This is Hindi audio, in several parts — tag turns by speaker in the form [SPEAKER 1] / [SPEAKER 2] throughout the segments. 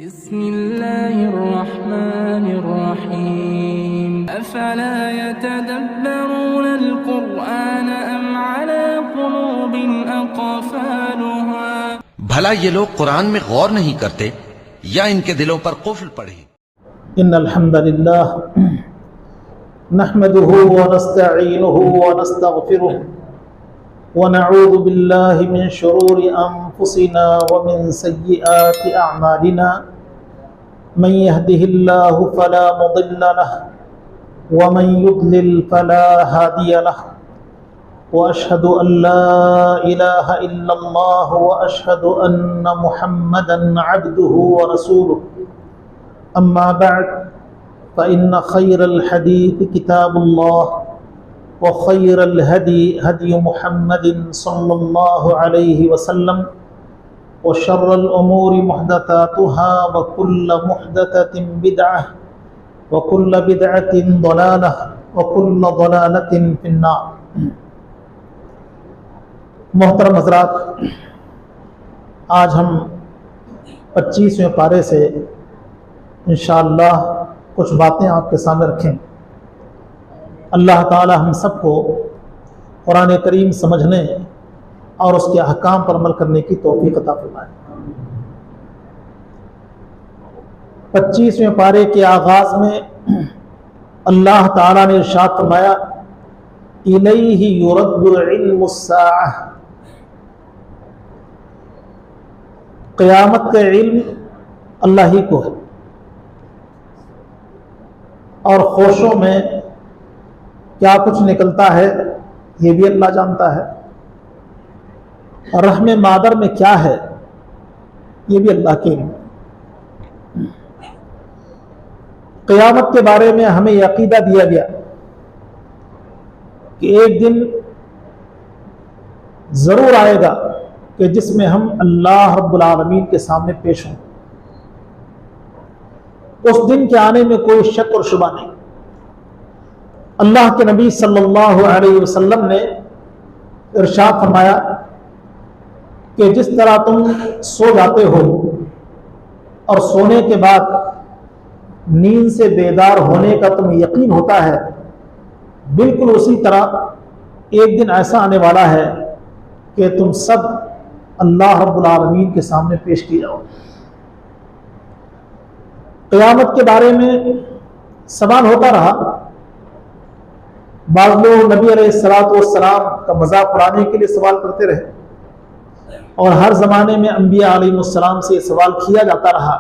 [SPEAKER 1] बिस्मिल्लाहिर्रहमानिर्रहीम अफला यतदब्बरूनल कुरआन अम अला कुलूबिन अक़फ़ालुहा।
[SPEAKER 2] भला ये लोग कुरान में गौर नहीं करते या इनके दिलों पर कुफ्र पड़े।
[SPEAKER 3] इन्नल हम्दुलिल्लाह नहमदुहु व नस्तईनुहु व नस्तगफिरुह व नऊज़ु बिल्लाहि मिन शुरूरि अनफुसिना व मिन सय्यिआति अअमालिना मन यहदिहिल्लाहु फला मुदिल्ल लहु व मन युद्लिल फला हादिय लहु व अशहदु अन ला इलाहा इल्लल्लाह व अशहदु अन्न मुहम्मदन अब्दुहु व रसूलुहु। अम्मा बअद फ़इन्न खैरल हदीस किताबुल्लाह व खैरल हदी हदी मुहम्मदिन सल्लल्लाहु अलैहि वसल्लम व शर्रल उमूरि मुहदसातुहा व कुल्लु मुहदसतिन बिदअह व कुल्लु बिदअतिन दलालह व कुल्लु दलालतिन फिन्नार। मोहतरम हज़रात, आज हम 25वें पारे से इंशाअल्लाह कुछ बातें आपके सामने रखें। अल्लाह ताला हम सबको कुरान करीम समझने और उसके अहकाम पर अमल करने की तौफीक अता फरमाए। 25वें पारे के आगाज़ में अल्लाह ताला ने इरशाद फरमाया, इलैहि युरद्दुल इल्मुस्साअह, क़यामत का इल्म अल्लाह ही को है और खोशों में क्या कुछ निकलता है ये भी अल्लाह जानता है, और रहमे मादर में क्या है ये भी अल्लाह के इल्म। क़यामत के बारे में हमें यह अक़ीदा दिया गया कि एक दिन ज़रूर आएगा कि जिसमें हम अल्लाह रब्बुल आलमीन के सामने पेश हों। उस दिन के आने में कोई शक और शुबा नहीं। अल्लाह के नबी सल्लल्लाहु अलैहि वसल्लम ने इरशाद फरमाया कि जिस तरह तुम सो जाते हो और सोने के बाद नींद से बेदार होने का तुम्हें यकीन होता है, बिल्कुल उसी तरह एक दिन ऐसा आने वाला है कि तुम सब अल्लाह रब्बुल आलमीन के सामने पेश किए जाओ। क़यामत के बारे में सवाल होता रहा। बाज़ लोग नबी अलैहिस्सलातु वस्सलाम का मजाक उड़ाने के लिए सवाल करते रहे और हर ज़माने में अंबिया अलैहिस्सलाम से सवाल किया जाता रहा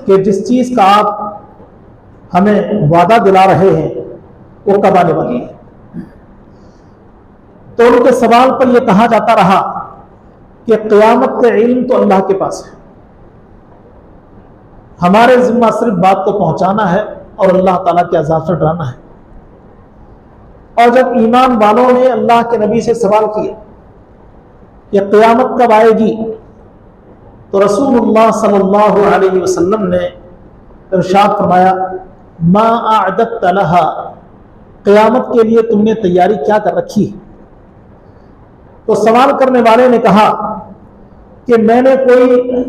[SPEAKER 3] कि जिस चीज़ का आप हमें वादा दिला रहे हैं वो कब आने वाली है। तो उनके सवाल पर यह कहा जाता रहा कि क़यामत का इल्म तो अल्लाह के पास है, हमारे जिम्मा सिर्फ बात को पहुंचाना है और अल्लाह ताला के अज़ाब से डराना है। और जब ईमान वालों ने अल्लाह के नबी से सवाल किया कि क़यामत कब आएगी, तो रसूलुल्लाह सल्लल्लाहु अलैहि वसल्लम ने इरशाद फरमाया, मा अअदत लहा, क़यामत के लिए तुमने तैयारी क्या कर रखी है। तो सवाल करने वाले ने कहा कि मैंने कोई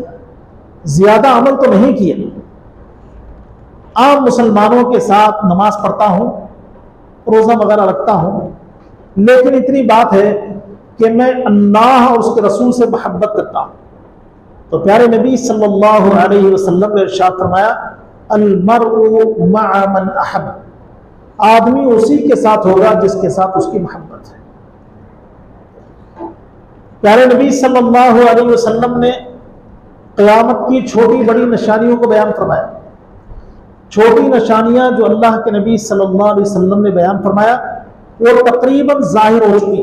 [SPEAKER 3] ज्यादा अमल तो नहीं किया, आम मुसलमानों के साथ नमाज पढ़ता हूं, रोजा वगैरह रखता हूं, लेकिन इतनी बात है कि मैं अल्लाह और उसके रसूल से मोहब्बत करता हूं। तो प्यारे नबी सल्लल्लाहु अलैहि वसल्लम ने इरशाद फरमाया, अल मरउ मअ मन अहब, आदमी उसी के साथ होगा जिसके साथ उसकी मोहब्बत है। प्यारे नबी सल्लल्लाहु अलैहि वसल्लम ने क़यामत की छोटी बड़ी निशानियों को बयान फरमाया। छोटी निशानियां जो अल्लाह के नबी सल्लल्लाहु अलैहि वसल्लम ने बयान फरमाया वो तकरीबन जाहिर हो चुकी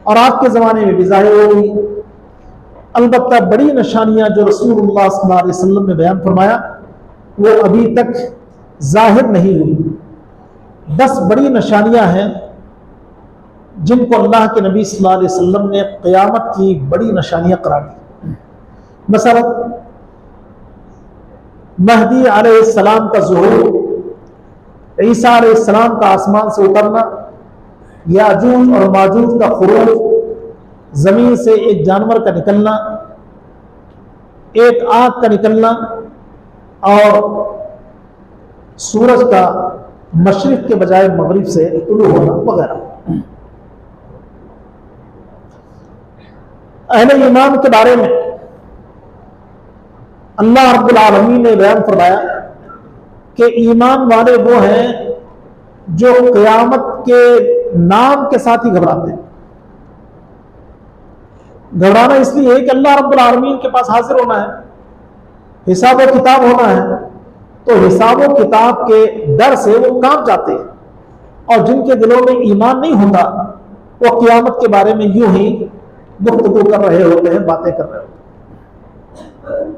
[SPEAKER 3] और आपके ज़माने में भी जाहिर हो गई। अलबत्ता बड़ी निशानियां जो रसूलुल्लाह सल्लल्लाहु अलैहि वसल्लम ने बयान फरमाया वो अभी तक जाहिर नहीं हुई। 10 बड़ी निशानियां हैं जिनको अल्लाह के नबी सल्लल्लाहु अलैहि वसल्लम ने क़यामत की बड़ी निशानियां करार दी। मसलन महदी अलैहिस्सलाम का ज़ुहूर, ईसा अलैहिस्सलाम का आसमान से उतरना, याजूज और माजूज का खुरूज, ज़मीन से एक जानवर का निकलना, एक आग का निकलना और सूरज का मशरिक के बजाय मगरिब से तुलू होना वगैरह। अहले ईमान के बारे में अल्लाह रब्बुल आलमीन ने बयान फरमाया कि ईमान वाले वो हैं जो क़यामत के नाम के साथ ही घबराते हैं। घबराना इसलिए है कि अल्लाह रब्बुल आलमीन के पास हाजिर होना है, हिसाब व किताब होना है, तो हिसाब व किताब के डर से वो कांप जाते हैं। और जिनके दिलों में ईमान नहीं होता वो क़यामत के बारे में यूं ही गुफ्तगू कर रहे होते हैं, बातें कर रहे होते हैं।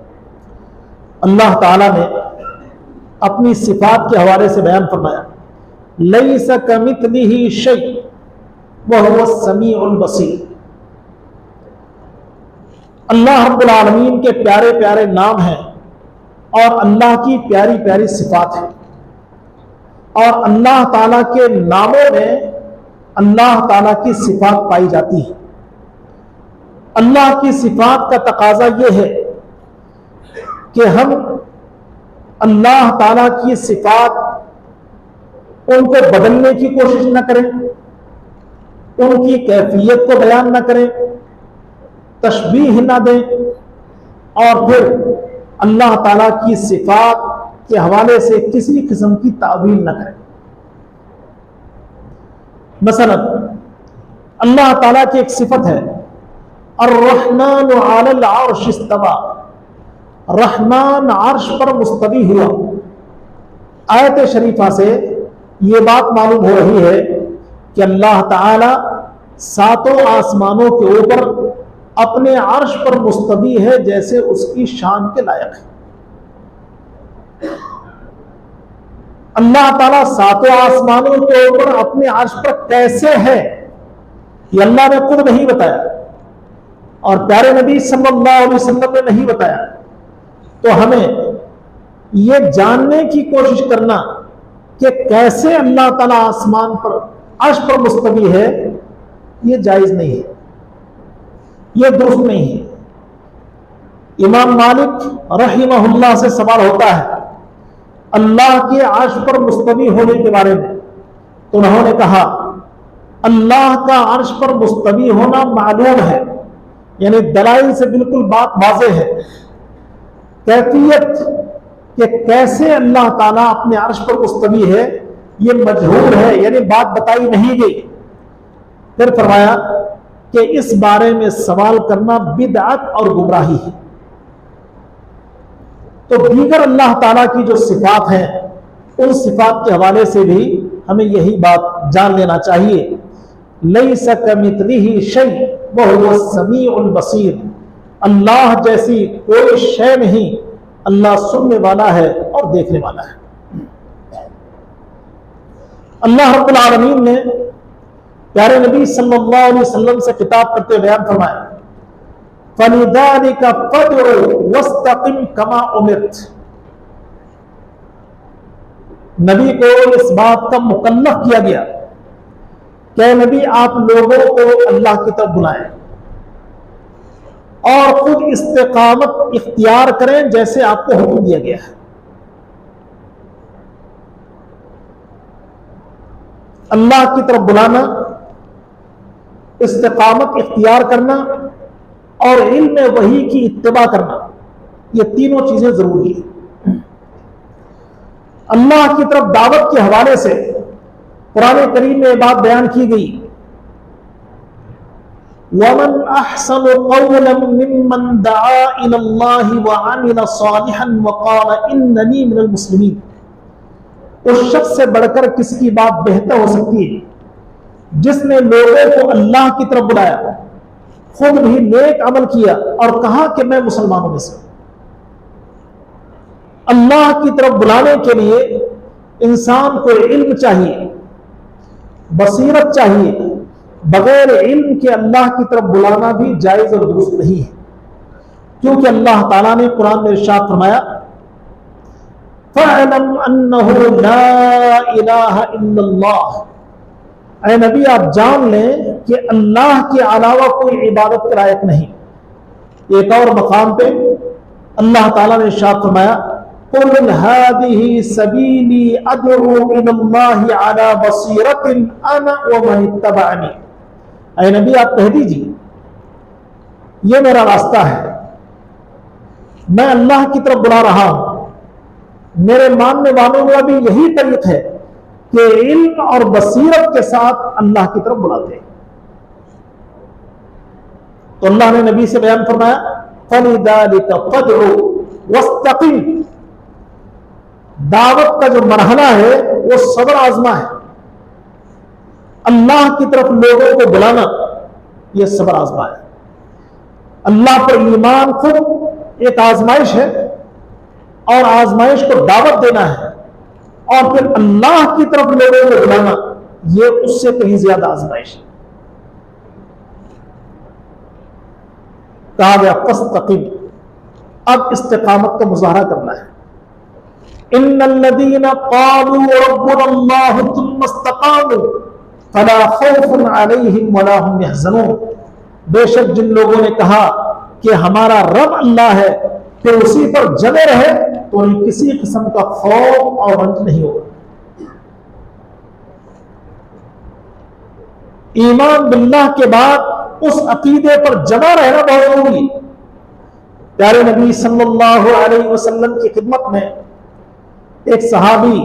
[SPEAKER 3] अल्लाह ताला ने अपनी सिफात के हवाले से बयान फरमाया, लैसा कमिथलिही शै व हुवा समीउल बसीर। अल्लाह रब्बुल आलमीन के प्यारे प्यारे नाम हैं और अल्लाह की प्यारी प्यारी सिफात है। और अल्लाह ताला के नामों में अल्लाह ताला की सिफात पाई जाती है। अल्लाह की सिफात का तकाजा यह है कि हम अल्लाह ताला की सिफात उनको बदलने की कोशिश न करें, उनकी कैफियत को बयान न करें, तशबीह न दें, और फिर अल्लाह ताला की सिफात के हवाले से किसी किस्म की तावील न करें। मसलन अल्लाह ताला की एक सिफत है अर्रहमानु अलल अर्श इस्तवा, रहमान अर्श पर मुस्तवी हुआ। आयत शरीफा से यह बात मालूम हो रही है कि अल्लाह ताला सातों आसमानों के ऊपर अपने अर्श पर मुस्तवी है, जैसे उसकी शान के लायक है। अल्लाह ताला सातों आसमानों के ऊपर अपने अर्श पर कैसे है ये अल्लाह ने खुद नहीं बताया और प्यारे नबी सल्लल्लाहु अलैहि वसल्लम ने नहीं बताया। तो हमें यह जानने की कोशिश करना कि कैसे अल्लाह ताला आसमान पर अर्श पर मुस्तवी है, यह जायज नहीं है, यह दुरुस्त नहीं है। इमाम मालिक रहिमहुल्लाह से सवाल होता है अल्लाह के अर्श पर मुस्तवी होने के बारे में, तो उन्होंने कहा अल्लाह का अर्श पर मुस्तवी होना मालूम है, यानी दलाइल से बिल्कुल बात वाज़ेह है। कैफियत कि कैसे अल्लाह ताला अपने अर्श पर मुस्तवी है ये मजहूर है, यानी बात बताई नहीं गई। फिर फरमाया कि इस बारे में सवाल करना बिदअत और गुमराही है। तो दीगर अल्लाह ताला की जो सिफात हैं उन सिफात के हवाले से भी हमें यही बात जान लेना चाहिए, लैसा कमिथलिही शै व हुवा समीउल बसीर। अल्लाह जैसी कोई शय नहीं, अल्लाह सुनने वाला है और देखने वाला है। अल्लाह रब्बुल आलमीन ने प्यारे नबी सल्लल्लाहु अलैहि वसल्लम से खिताब करते बयान फरमाया फलिदालिका फदउ वस्तकिम कमा उमिरत। नबी को इस बात का मुकल्लफ किया गया कि नबी आप लोगों को अल्लाह की तरफ बुलाएं और खुद इस्तिकामत इख्तियार करें जैसे आपको हुक्म दिया गया है। अल्लाह की तरफ बुलाना, इस्तिकामत इख्तियार करना और इल्म वही की इत्तिबा करना, ये तीनों चीजें जरूरी है। अल्लाह की तरफ दावत के हवाले से कुरान करीम में बात बयान की गई वमन अहसनु क़ौलन मिम्मन दआ इलल्लाहि व अमिल सालिहन व क़ाल इन्ननी मिनल मुस्लिमीन। उस शख्स से बढ़कर किसकी बात बेहतर हो सकती है जिसने लोगों को अल्लाह की तरफ बुलाया, खुद भी नेक अमल किया और कहा कि मैं मुसलमानों में से। अल्लाह की तरफ बुलाने के लिए इंसान को इल्म चाहिए, बसीरत चाहिए। बगैर इल्म के अल्लाह की तरफ बुलाना भी जायज और दुरुस्त नहीं है, क्योंकि अल्लाह ताला ने कुरान में इरशाद फरमाया फ़अलम अन्नहु ला इलाहा इल्लल्लाह। ऐ नबी आप जान लें कि अल्लाह के अलावा कोई इबादत के लायक नहीं। एक और मकाम पे अल्लाह ताला ने इरशाद फरमाया, कुल हादिही सबीली अदउ इलल्लाहि अला बसीरतिन अना व मन इत्तबअनी। ऐ नबी, आप कह दीजिए, ये मेरा रास्ता है, मैं अल्लाह की तरफ बुला रहा हूं, मेरे मानने वालों का भी यही तरीक है कि इल्म और बसीरत के साथ अल्लाह की तरफ बुलाते हैं। तो अल्लाह ने नबी से बयान फरमाया, फलिदालिका फदउ वस्तक़िम। दावत का जो मरहला है वो सब्र आजमा है। अल्लाह की तरफ लोगों को बुलाना यह सब्र आजमा है। अल्लाह पर ईमान खुद एक आजमाइश है और आजमाइश को दावत देना है, और फिर अल्लाह की तरफ लोगों को बुलाना यह उससे कहीं ज्यादा आजमाइश है। कहा गया फस्तक़िम, अब इस्तिकामत का मुजाहरा करना है। इन्नल्लज़ीना क़ालू रब्बुनल्लाह सुम्मा इस्तक़ामू फला खौफुन अलैहिम वला हुम यहज़नून। बेशक जिन लोगों ने कहा कि हमारा रब अल्लाह है, फिर उसी पर जमे रहे, तो उन्हें किसी किस्म का खौफ और रंज नहीं होगा। ईमान बिल्लाह के बाद उस अकीदे पर जमा रहना बहुत जरूरी है। प्यारे नबी सल्लल्लाहु अलैहि वसल्लम की खिदमत में एक सहाबी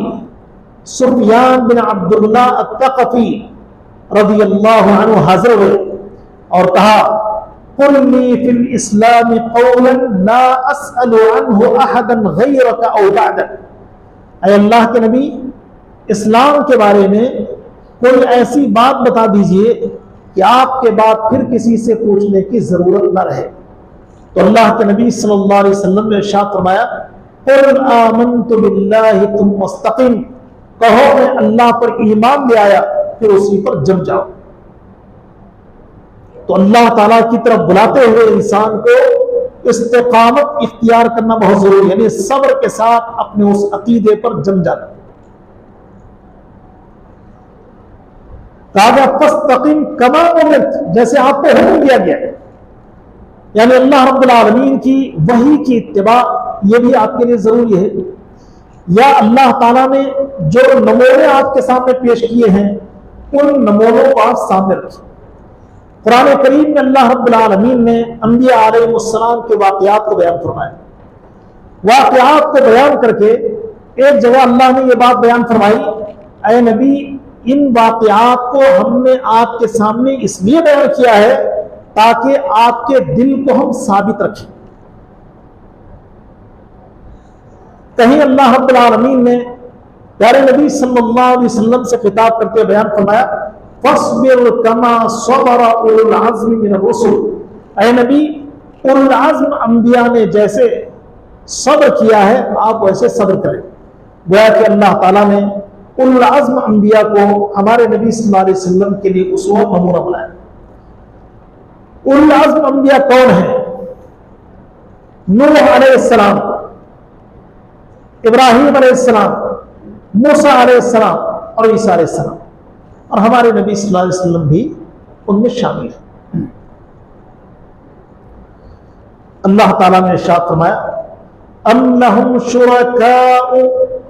[SPEAKER 3] सुफयान बिन अब्दुल्ला अत्तक़फ़ी रज़ियल्लाहु अन्हु हाजिर हुए और कहा, कुल्ली फिल इस्लाम क़ौलन ला अस्अलु अन्हु अहदन गैरक औ बअदक। ऐ अल्लाह के नबी, इस्लाम के बारे में कोई ऐसी बात बता दीजिए कि आपके बाद फिर किसी से पूछने की जरूरत न रहे। तो अल्लाह के नबी सल्लल्लाहु अलैहि वसल्लम ने इरशाद फरमाया, कुल आमन्तु बिल्लाहि तुम मुस्तक़िम। कहो मैं अल्लाह पर ईमान ले आया, फिर उसी पर जम जाओ। तो अल्लाह ताला की तरफ बुलाते हुए इंसान को इस्तिकामत इख्तियार करना बहुत जरूरी है, यानी सब्र के साथ अपने उस अकीदे पर जम जाना। कहा फस्तक़िम कमा उमिरत, जैसे आपको हुक्म दिया गया, यानी अल्लाह रब्बुल आलमीन की वही की इत्तिबा ये भी आपके लिए जरूरी है। या अल्लाह ताला ने जो नमूने आपके सामने पेश किए हैं, उन नमूनों को आप सामने रखिए। कुरान करीम में अल्लाह रब्बुल आलमीन ने अंबिया अलैहिस्सलाम के वाक़यात को बयान फरमाया। वाक़यात को बयान करके एक जगह अल्लाह ने यह बात बयान फरमाई, ऐ नबी, इन वाक़यात को हमने आपके सामने इसलिए बयान किया है ताकि आपके दिल को हम साबित रखें। कहीं अल्लाह रब्बुल आलमीन ने प्यारे नबी सल्लल्लाहु अलैहि वसल्लम से खिताब करते बयान फरमाया, फस्बिर कमा सबरा उलुल अज़्म मिनर रुसुल। ऐ नबी, उलुल अज़्म अंबिया ने जैसे सब्र किया है, आप वैसे सब्र करें। गोया कि अल्लाह ताला ने उलुल अज़्म अंबिया को हमारे नबी सल्लल्लाहु अलैहि वसल्लम के लिए उसवा नमूना बनाया। उलुल अज़्म अंबिया कौन है? नूह अलैहिस्सलाम, इब्राहीम अलैहिस्सलाम, मूसा अलैहिस्सलाम और ईसा अलैहिस्सलाम, और हमारे नबी सल्लल्लाहु अलैहि वसल्लम भी उनमें शामिल है। अल्लाह ताला ने इरशाद फरमाया, अम लहुम शुरकाउ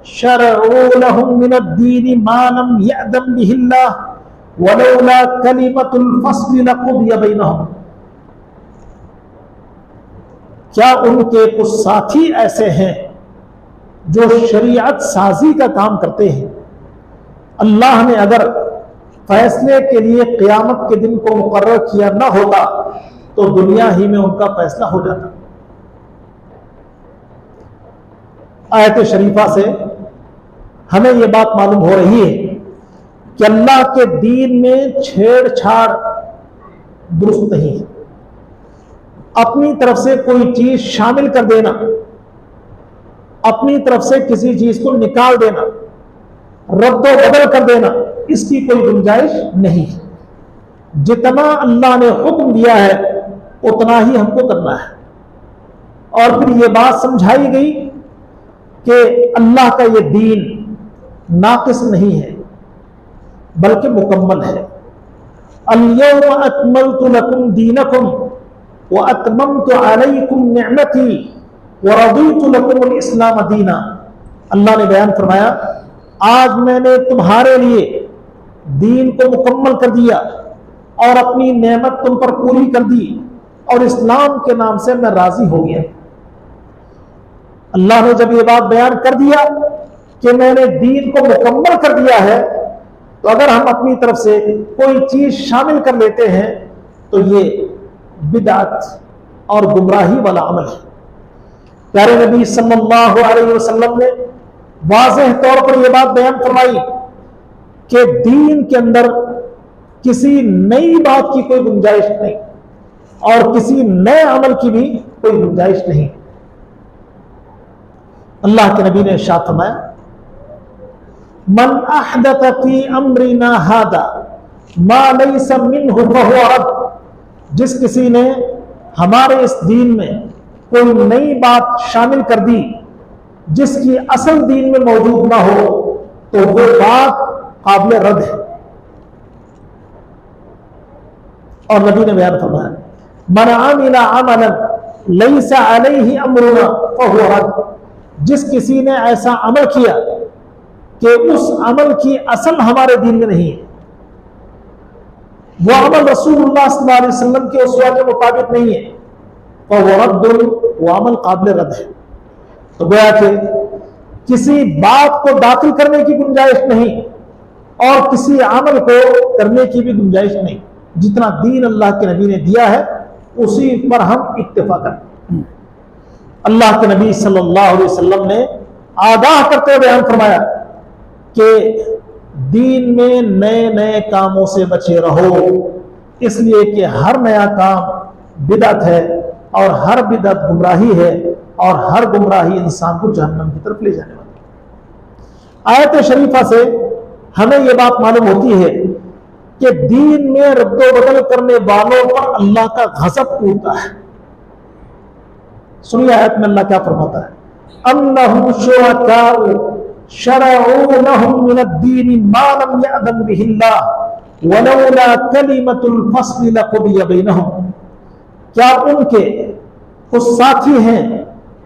[SPEAKER 3] शरउ लहुम मिनद्दीन मा लम यअदम बिहिल्लाह वलौला कलिमतुल फस्ल लक़ुदिय बैनहुम। क्या उनके कुछ साथी ऐसे हैं जो शरीयत साजी का काम करते हैं? अल्लाह ने अगर फैसले के लिए क़यामत के दिन को मुकर्रर किया ना होता तो दुनिया ही में उनका फैसला हो जाता। आयत शरीफा से हमें यह बात मालूम हो रही है कि अल्लाह के दीन में छेड़छाड़ दुरुस्त नहीं है। अपनी तरफ से कोई चीज शामिल कर देना, अपनी तरफ से किसी चीज को निकाल देना, रद्दो बदल कर देना, इसकी कोई गुंजाइश नहीं है। जितना अल्लाह ने हुक्म दिया है उतना ही हमको करना है। और फिर यह बात समझाई गई कि अल्लाह का यह दीन नाकिस नहीं है बल्कि मुकम्मल है। अल-यौम अकमलतु लकुम दीनकुम व अतममतु अलैकुम निअमती वरदीतु लकुमुल इस्लाम दीना, अल्लाह ने बयान फरमाया आज मैंने तुम्हारे लिए दीन को मुकम्मल कर दिया और अपनी नेमत तुम पर पूरी कर दी और इस्लाम के नाम से मैं राजी हो गया। अल्लाह ने जब ये बात बयान कर दिया कि मैंने दीन को मुकम्मल कर दिया है, तो अगर हम अपनी तरफ से कोई चीज शामिल कर लेते हैं तो ये बिदअत और गुमराही वाला अमल है। प्यारे नबी सल्लल्लाहु अलैहि वसल्लम ने वाज़ेह तौर पर यह बात बयान फरमाई कि दीन के अंदर किसी नई बात की कोई गुंजाइश नहीं और किसी नए अमल की भी कोई गुंजाइश नहीं। अल्लाह के नबी ने इरशाद फरमाया मन अहदथ फी अमरिना हादा मा लैसा मिन्हु फहुव रद्द, जिस किसी ने हमारे इस दीन में कोई नई बात शामिल कर दी जिसकी असल दीन में मौजूद ना हो तो वो बात काबिल रद्द है। और नबी ने बयान फरमाया मन आमिला अमलन लैसा अलैहि अमरुना फहुव रद्द, जिस किसी ने ऐसा अमल किया कि उस अमल की असल हमारे दीन में नहीं है, वो अमल रसूलुल्लाह सल्लल्लाहु अलैहि वसल्लम के उसवा के मुताबिक नहीं है, फहुव रद्द, वो अमल काबिल रद्द है। तो गोया कि किसी बात को दाखिल करने की गुंजाइश नहीं और किसी अमल को करने की भी गुंजाइश नहीं। जितना दीन अल्लाह के नबी ने दिया है उसी पर हम इत्तेफा करें। अल्लाह के नबी सल्लल्लाहु अलैहि वसल्लम ने आगाह करते हुए बयान फरमाया कि दीन में नए नए कामों से बचे रहो, इसलिए कि हर नया काम बिदअत है और हर बिदअत गुमराही है और हर गुमराही इंसान को जहन्नम की तरफ ले जाने वाली। आयत शरीफा से हमें यह बात मालूम होती है कि दीन में रद्दो बदल करने वालों पर अल्लाह का गज़ब टूटता है। सुनिए आयत में अल्लाह क्या फरमाता है अन्नहुम शुरकाउ शरऊ लहुम मिनद्दीन मा लम यअज़न बिहिल्लाह वलौला कलिमतुल फस्ल लक़ुदिय बैनहुम, क्या उनके कुछ साथी हैं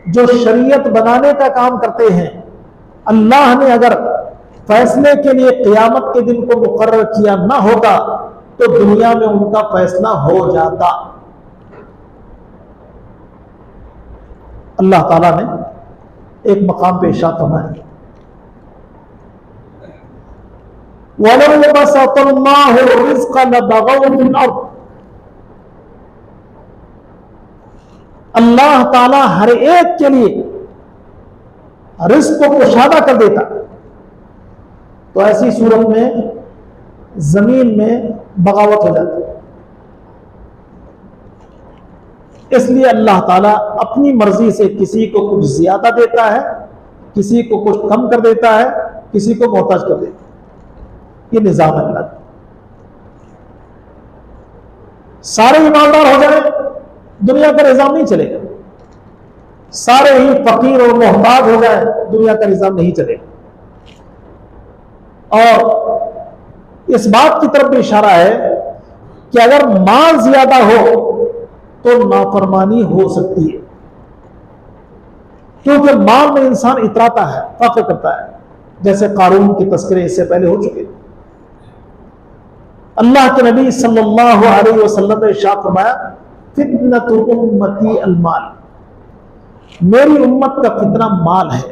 [SPEAKER 3] जो शरीयत बनाने का काम करते हैं, अल्लाह ने अगर फैसले के लिए क़यामत के दिन को मुकर्रर किया ना होता तो दुनिया में उनका फैसला हो जाता। अल्लाह ताला ने एक मकाम पे इरशाद फरमाया वलौ बसतल्लाहु रिज़्क़ लबग़ौ फिल अर्ज़, अल्लाह ताला हर एक के लिए रिज़्क़ को कुशादा कर देता तो ऐसी सूरत में जमीन में बगावत हो जाती। इसलिए अल्लाह ताला अपनी मर्जी से किसी को कुछ ज्यादा देता है, किसी को कुछ कम कर देता है, किसी को मोहताज कर देता है। ये निजाम है अल्लाह। सारे ईमानदार हो जाए दुनिया का निजाम नहीं चलेगा, सारे ही फकीर और मोहताज हो जाए दुनिया का निजाम नहीं चलेगा। और इस बात की तरफ भी इशारा है कि अगर माल ज्यादा हो तो नाफरमानी हो सकती है, क्योंकि माल में इंसान इतराता है, फख्र करता है, जैसे कारून की तस्करे इससे पहले हो चुके। अल्लाह के नबी सल्लल्लाहु अलैहि वसल्लम ने इरशाद फरमाया फितनतु उम्मती अलमाल, मेरी उम्मत का फितना माल है।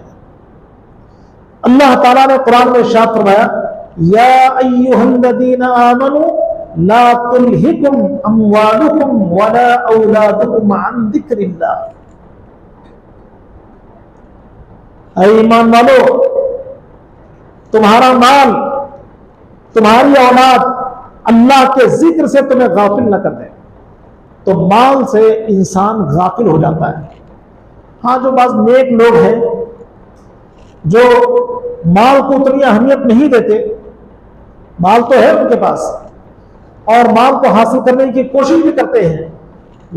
[SPEAKER 3] अल्लाह ताला ने कुरान में इरशाद फरमाया या अय्युहल्लज़ीना आमनू ला तुल्हिकुम अम्वालुकुम वला औलादुकुम अन ज़िक्रिल्लाह, ऐ ईमान वालो तुम्हारा माल तुम्हारी औलाद अल्लाह के जिक्र से तुम्हें गाफिल न कर दे। तो माल से इंसान गाफिल हो जाता है। हाँ, जो बाज़ नेक लोग हैं जो माल को उतनी अहमियत नहीं देते, माल तो है उनके पास और माल को हासिल करने की कोशिश भी करते हैं,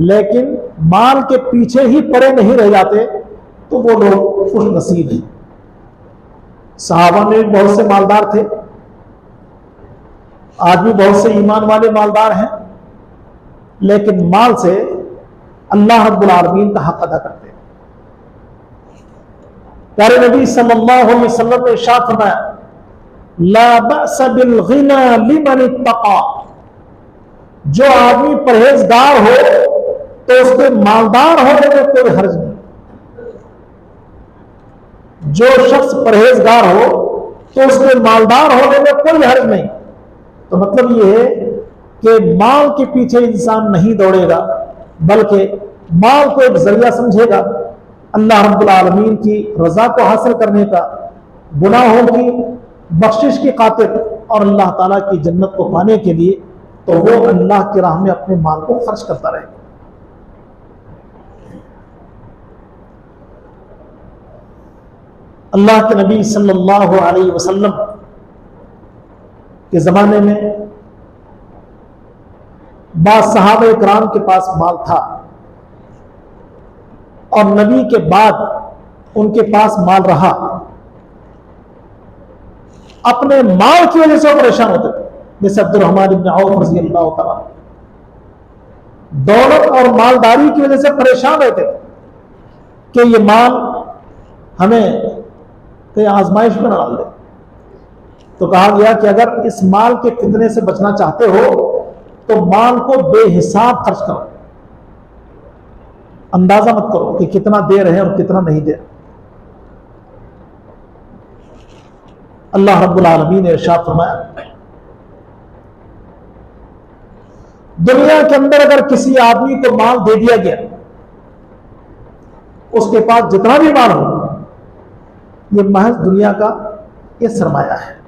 [SPEAKER 3] लेकिन माल के पीछे ही पड़े नहीं रह जाते, तो वो लोग खुश नसीब हैं। सहाबा में बहुत से मालदार थे, आज भी बहुत से ईमान वाले मालदार हैं, लेकिन माल से अल्लाह रब्बुल आलमीन का हक अदा करते हैं। प्यारे नबी सल्लल्लाहु अलैहि वसल्लम ने इरशाद फरमाया, ला बअस बिल गिना लिमन इत्तका, जो आदमी परहेजगार हो तो उसके मालदार होने में कोई हर्ज नहीं। जो शख्स परहेजगार हो तो उसके मालदार होने में कोई हर्ज नहीं। तो मतलब यह है कि माल के पीछे इंसान नहीं दौड़ेगा, बल्कि माल को एक जरिया समझेगा अल्लाह रब्बुल आलमीन की रजा को हासिल करने का, गुनाहों की बख्शिश की खातिर और अल्लाह ताला की जन्नत को पाने के लिए। तो वो अल्लाह की राह में अपने माल को खर्च करता रहेगा। अल्लाह के नबी सल्लल्लाहु अलैहि वसल्लम के ज़माने में बाद सहाबा इकराम के पास माल था और नबी के बाद उनके पास माल रहा। अपने माल की वजह से वो परेशान होते थे, जैसे अब्दुर्रहमान इब्न औफ रज़ी अल्लाह तआला दौलत और मालदारी की वजह से परेशान रहते थे कि ये माल हमें कहीं आजमाइश में न डाल दे। तो कहा गया कि अगर इस माल के फितने से बचना चाहते हो तो माल को बेहिसाब खर्च करो, अंदाजा मत करो कि कितना दे रहे हैं और कितना नहीं दे रहे। अल्लाह रब्बुल आलमीन ने इरशाद फरमाया, दुनिया के अंदर अगर किसी आदमी को माल दे दिया गया, उसके पास जितना भी माल हो, यह महज दुनिया का यह सरमाया है।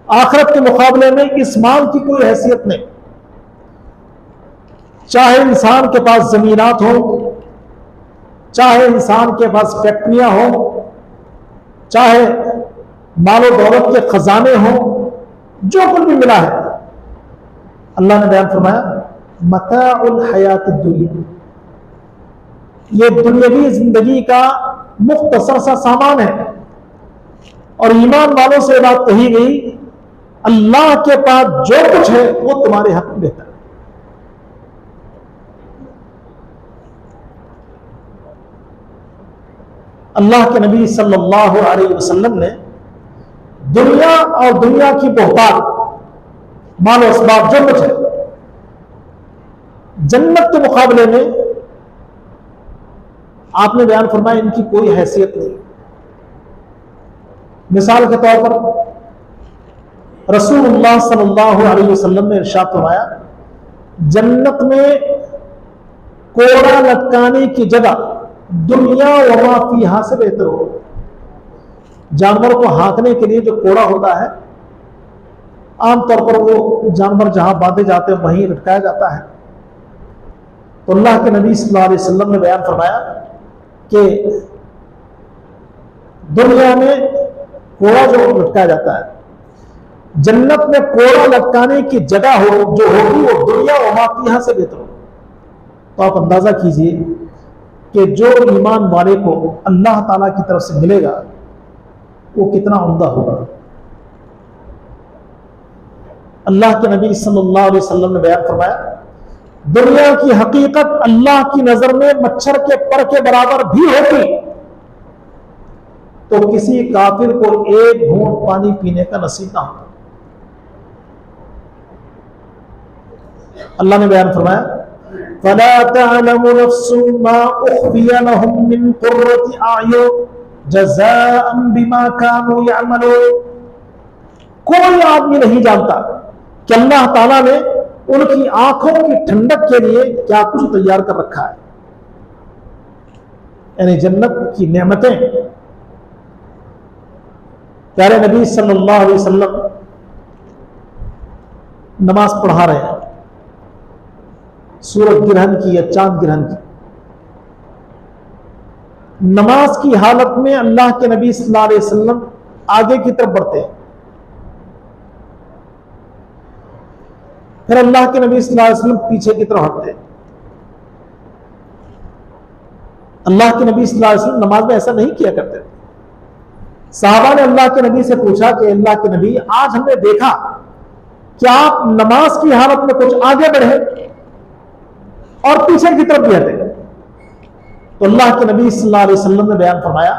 [SPEAKER 3] आखिरत के मुकाबले में इस माल की कोई हैसियत नहीं। चाहे इंसान के पास जमीनात हो, चाहे इंसान के पास फैक्ट्रियां हो, चाहे मालो दौलत के खजाने हो, जो कुछ भी मिला है, अल्लाह ने बयान फरमाया मताउल हयात दुनिया, ये दुनियावी जिंदगी का मुख्तसर सा सामान है। और ईमान वालों से बात कही गई, अल्लाह के पास जो कुछ है वो तुम्हारे हक में बेहतर है। अल्लाह के नबी सल्लल्लाहु अलैहि वसल्लम ने दुनिया और दुनिया की बहुतात, मालो असबाब जो कुछ है, जन्नत के मुकाबले में आपने बयान फरमाया इनकी कोई हैसियत नहीं। मिसाल के तौर पर रसूलुल्लाह सल्लल्लाहु अलैहि वसल्लम ने इरशाद फरमाया, जन्नत में कोड़ा लटकाने की जगह दुनिया व मा फीहा से बेहतर हो। जानवरों को हाँकने के लिए जो कोड़ा होता है, आमतौर पर वो जानवर जहां बांधे जाते हैं वहीं लटकाया जाता है। तो अल्लाह के नबी सल्लल्लाहु अलैहि वसल्लम ने बयान फरमाया कि दुनिया में कोड़ा जो लटकाया जाता है, जन्नत में कोड़ा लटकाने की जगह हो जो होगी वो दुनिया व मा फीहा से बेहतर हो। तो आप अंदाजा कीजिए कि जो ईमान वाले को अल्लाह ताला की तरफ से मिलेगा वो कितना उम्दा होगा। अल्लाह के नबी सल्लल्लाहु अलैहि वसल्लम ने बयान फरमाया, दुनिया की हकीकत अल्लाह की नजर में मच्छर के पर के बराबर भी होती तो किसी काफिर को एक घूंट पानी पीने का नसीब ना होता। अल्लाह ने बयान फरमाया, फला तअलमु नफ्सुम मा उख्फिया लहुम मिन कुर्रति अयुन जज़ाअन बिमा कानू यअमलून। कोई आदमी नहीं जानता कि अल्लाह ताला ने उनकी आंखों की ठंडक के लिए क्या कुछ तैयार कर रखा है, यानी जन्नत की नेमतें। प्यारे नबी सल्लल्लाहु अलैहि वसल्लम नमाज पढ़ा रहे हैं, सूरज ग्रहण की या चांद ग्रहण की। नमाज की हालत में अल्लाह के नबी सल्लल्लाहु अलैहि वसल्लम आगे की तरफ बढ़ते हैं, फिर अल्लाह के नबी सल्लल्लाहु अलैहि वसल्लम पीछे की तरफ हटते हैं। अल्लाह के नबी सल्लल्लाहु अलैहि वसल्लम नमाज में ऐसा नहीं किया करते। साहबा ने अल्लाह के नबी से पूछा कि अल्लाह के नबी, आज हमने देखा कि आप नमाज की हालत में कुछ आगे बढ़े और पीछे की तरफ भी हटे। तो अल्लाह के नबी सल्लल्लाहु अलैहि वसल्लम ने बयान फरमाया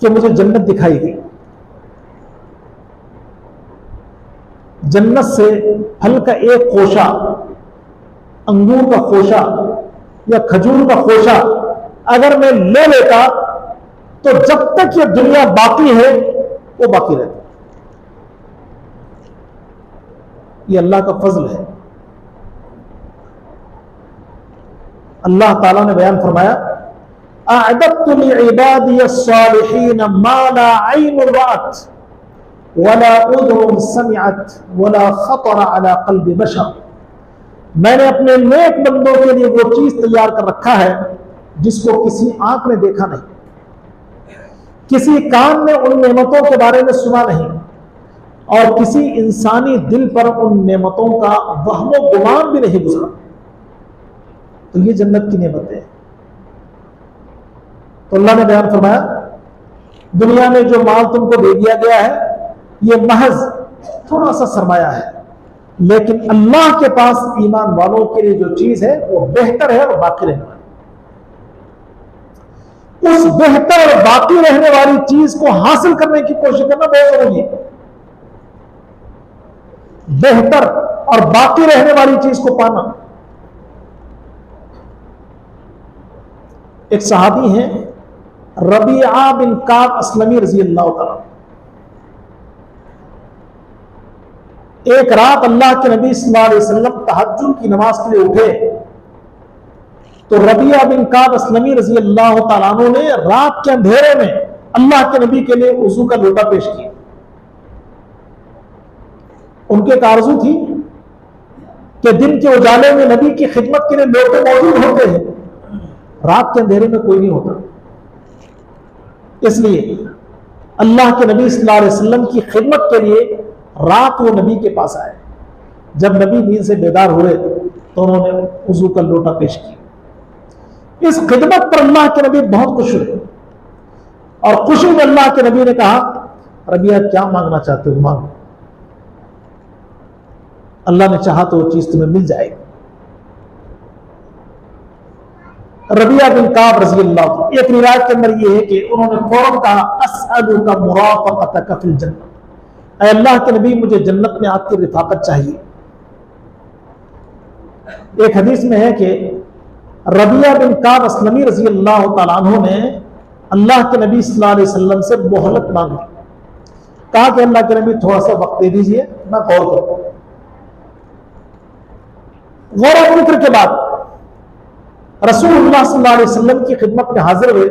[SPEAKER 3] कि मुझे जन्नत दिखाई गई। जन्नत से फल का एक खोशा, अंगूर का खोशा या खजूर का खोशा अगर मैं ले लेता तो जब तक ये दुनिया बाकी है वो बाकी रहता। ये अल्लाह का फजल है। अल्लाह ताला ने बयान फरमाया, अअदत्तु लिइबादी अस्सालिहीन मा ला ऐन रअत वला उज़ुन समिअत वला खतर अला क़ल्बि बशर। मैंने अपने नेक बंदों के लिए वो चीज तैयार कर रखा है जिसको किसी आंख ने देखा नहीं, किसी कान ने उन नेमतों के बारे में सुना नहीं, और किसी इंसानी दिल पर उन नेमतों का वहमो गुमान भी नहीं गुजरा। तो ये जन्नत की नेमत है। तो अल्लाह ने बयान फरमाया, दुनिया में जो माल तुमको दे दिया गया है ये महज थोड़ा सा सरमाया है, लेकिन अल्लाह के पास ईमान वालों के लिए जो चीज है वो बेहतर है और बाकी रहने वाली। उस बेहतर और बाकी रहने वाली चीज को हासिल करने की कोशिश करना बहुत जरूरी है। बेहतर और बाकी रहने वाली चीज को पाना। एक सहाबी हैं रबीआ बिन काब असलमी रजी अल्लाह तआला। एक रात अल्लाह के नबी सल्लल्लाहु अलैहि वसल्लम तहज्जुद की नमाज के लिए उठे तो रबीआ बिन काब असलमी रजी अल्लाह तआला अन्हु ने रात के अंधेरे में अल्लाह के नबी के लिए वुजू का लोटा पेश किया। उनके एक आरज़ू थी कि दिन के उजाले में नबी की खिदमत के लिए लोटे मौजूद होते हैं, रात के अंधेरे में कोई नहीं होता। इसलिए अल्लाह के नबी सल्लल्लाहु अलैहि वसल्लम की खिदमत के लिए रात वो नबी के पास आए। जब नबी नींद से बेदार हुए तो उन्होंने वुजू का लोटा पेश किया। इस खिदमत पर अल्लाह के नबी बहुत खुश हुए और खुशी में अल्लाह के नबी ने कहा, रबिया क्या मांगना चाहते हो मांगो, अल्लाह ने चाहा तो वो चीज तुम्हें मिल जाएगी। रबिया बिन काब रज़ी अल्लाह, एक रिवायत के अंदर ये है कि उन्होंने फौरन कहा, अस्अलुका मुराफ़क़तक फ़िल जन्नत, ऐ अल्लाह के नबी मुझे जन्नत में आपकी रिफाकत चाहिए। एक हदीस में है कि रबिया बिन काब असलमी रज़ी अल्लाह तआला अन्हु ने अल्लाह के नबी सल्लल्लाहु अलैहि वसल्लम से मोहलत मांगी। कहा कि अल्लाह के नबी थोड़ा सा वक्त दे दीजिए, मैं गौर करूं। गौर और फिक्र के बाद रसूलुल्लाह सल्लल्लाहु अलैहि वसल्लम की खिदमत में हाजिर हुए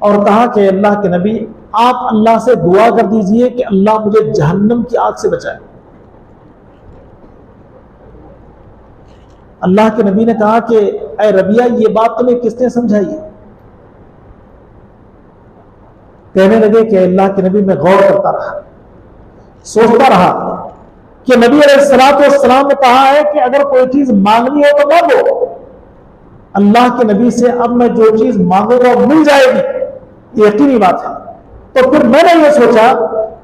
[SPEAKER 3] और कहा कि अल्लाह के नबी आप अल्लाह से दुआ कर दीजिए कि अल्लाह मुझे जहन्नम की आग से बचाए। अल्लाह के नबी ने कहा कि ऐ रबिया ये बात तुम्हें किसने समझाई? कहने लगे कि अल्लाह के नबी मैं गौर करता रहा, सोचता रहा कि नबी अलैहिस्सलाम ने कहा है कि अगर कोई चीज मांगनी हो तो मांगो। अल्लाह के नबी से अब मैं जो चीज मांगूंगा मिल जाएगी, ये यकीनी बात है। तो फिर मैंने ये सोचा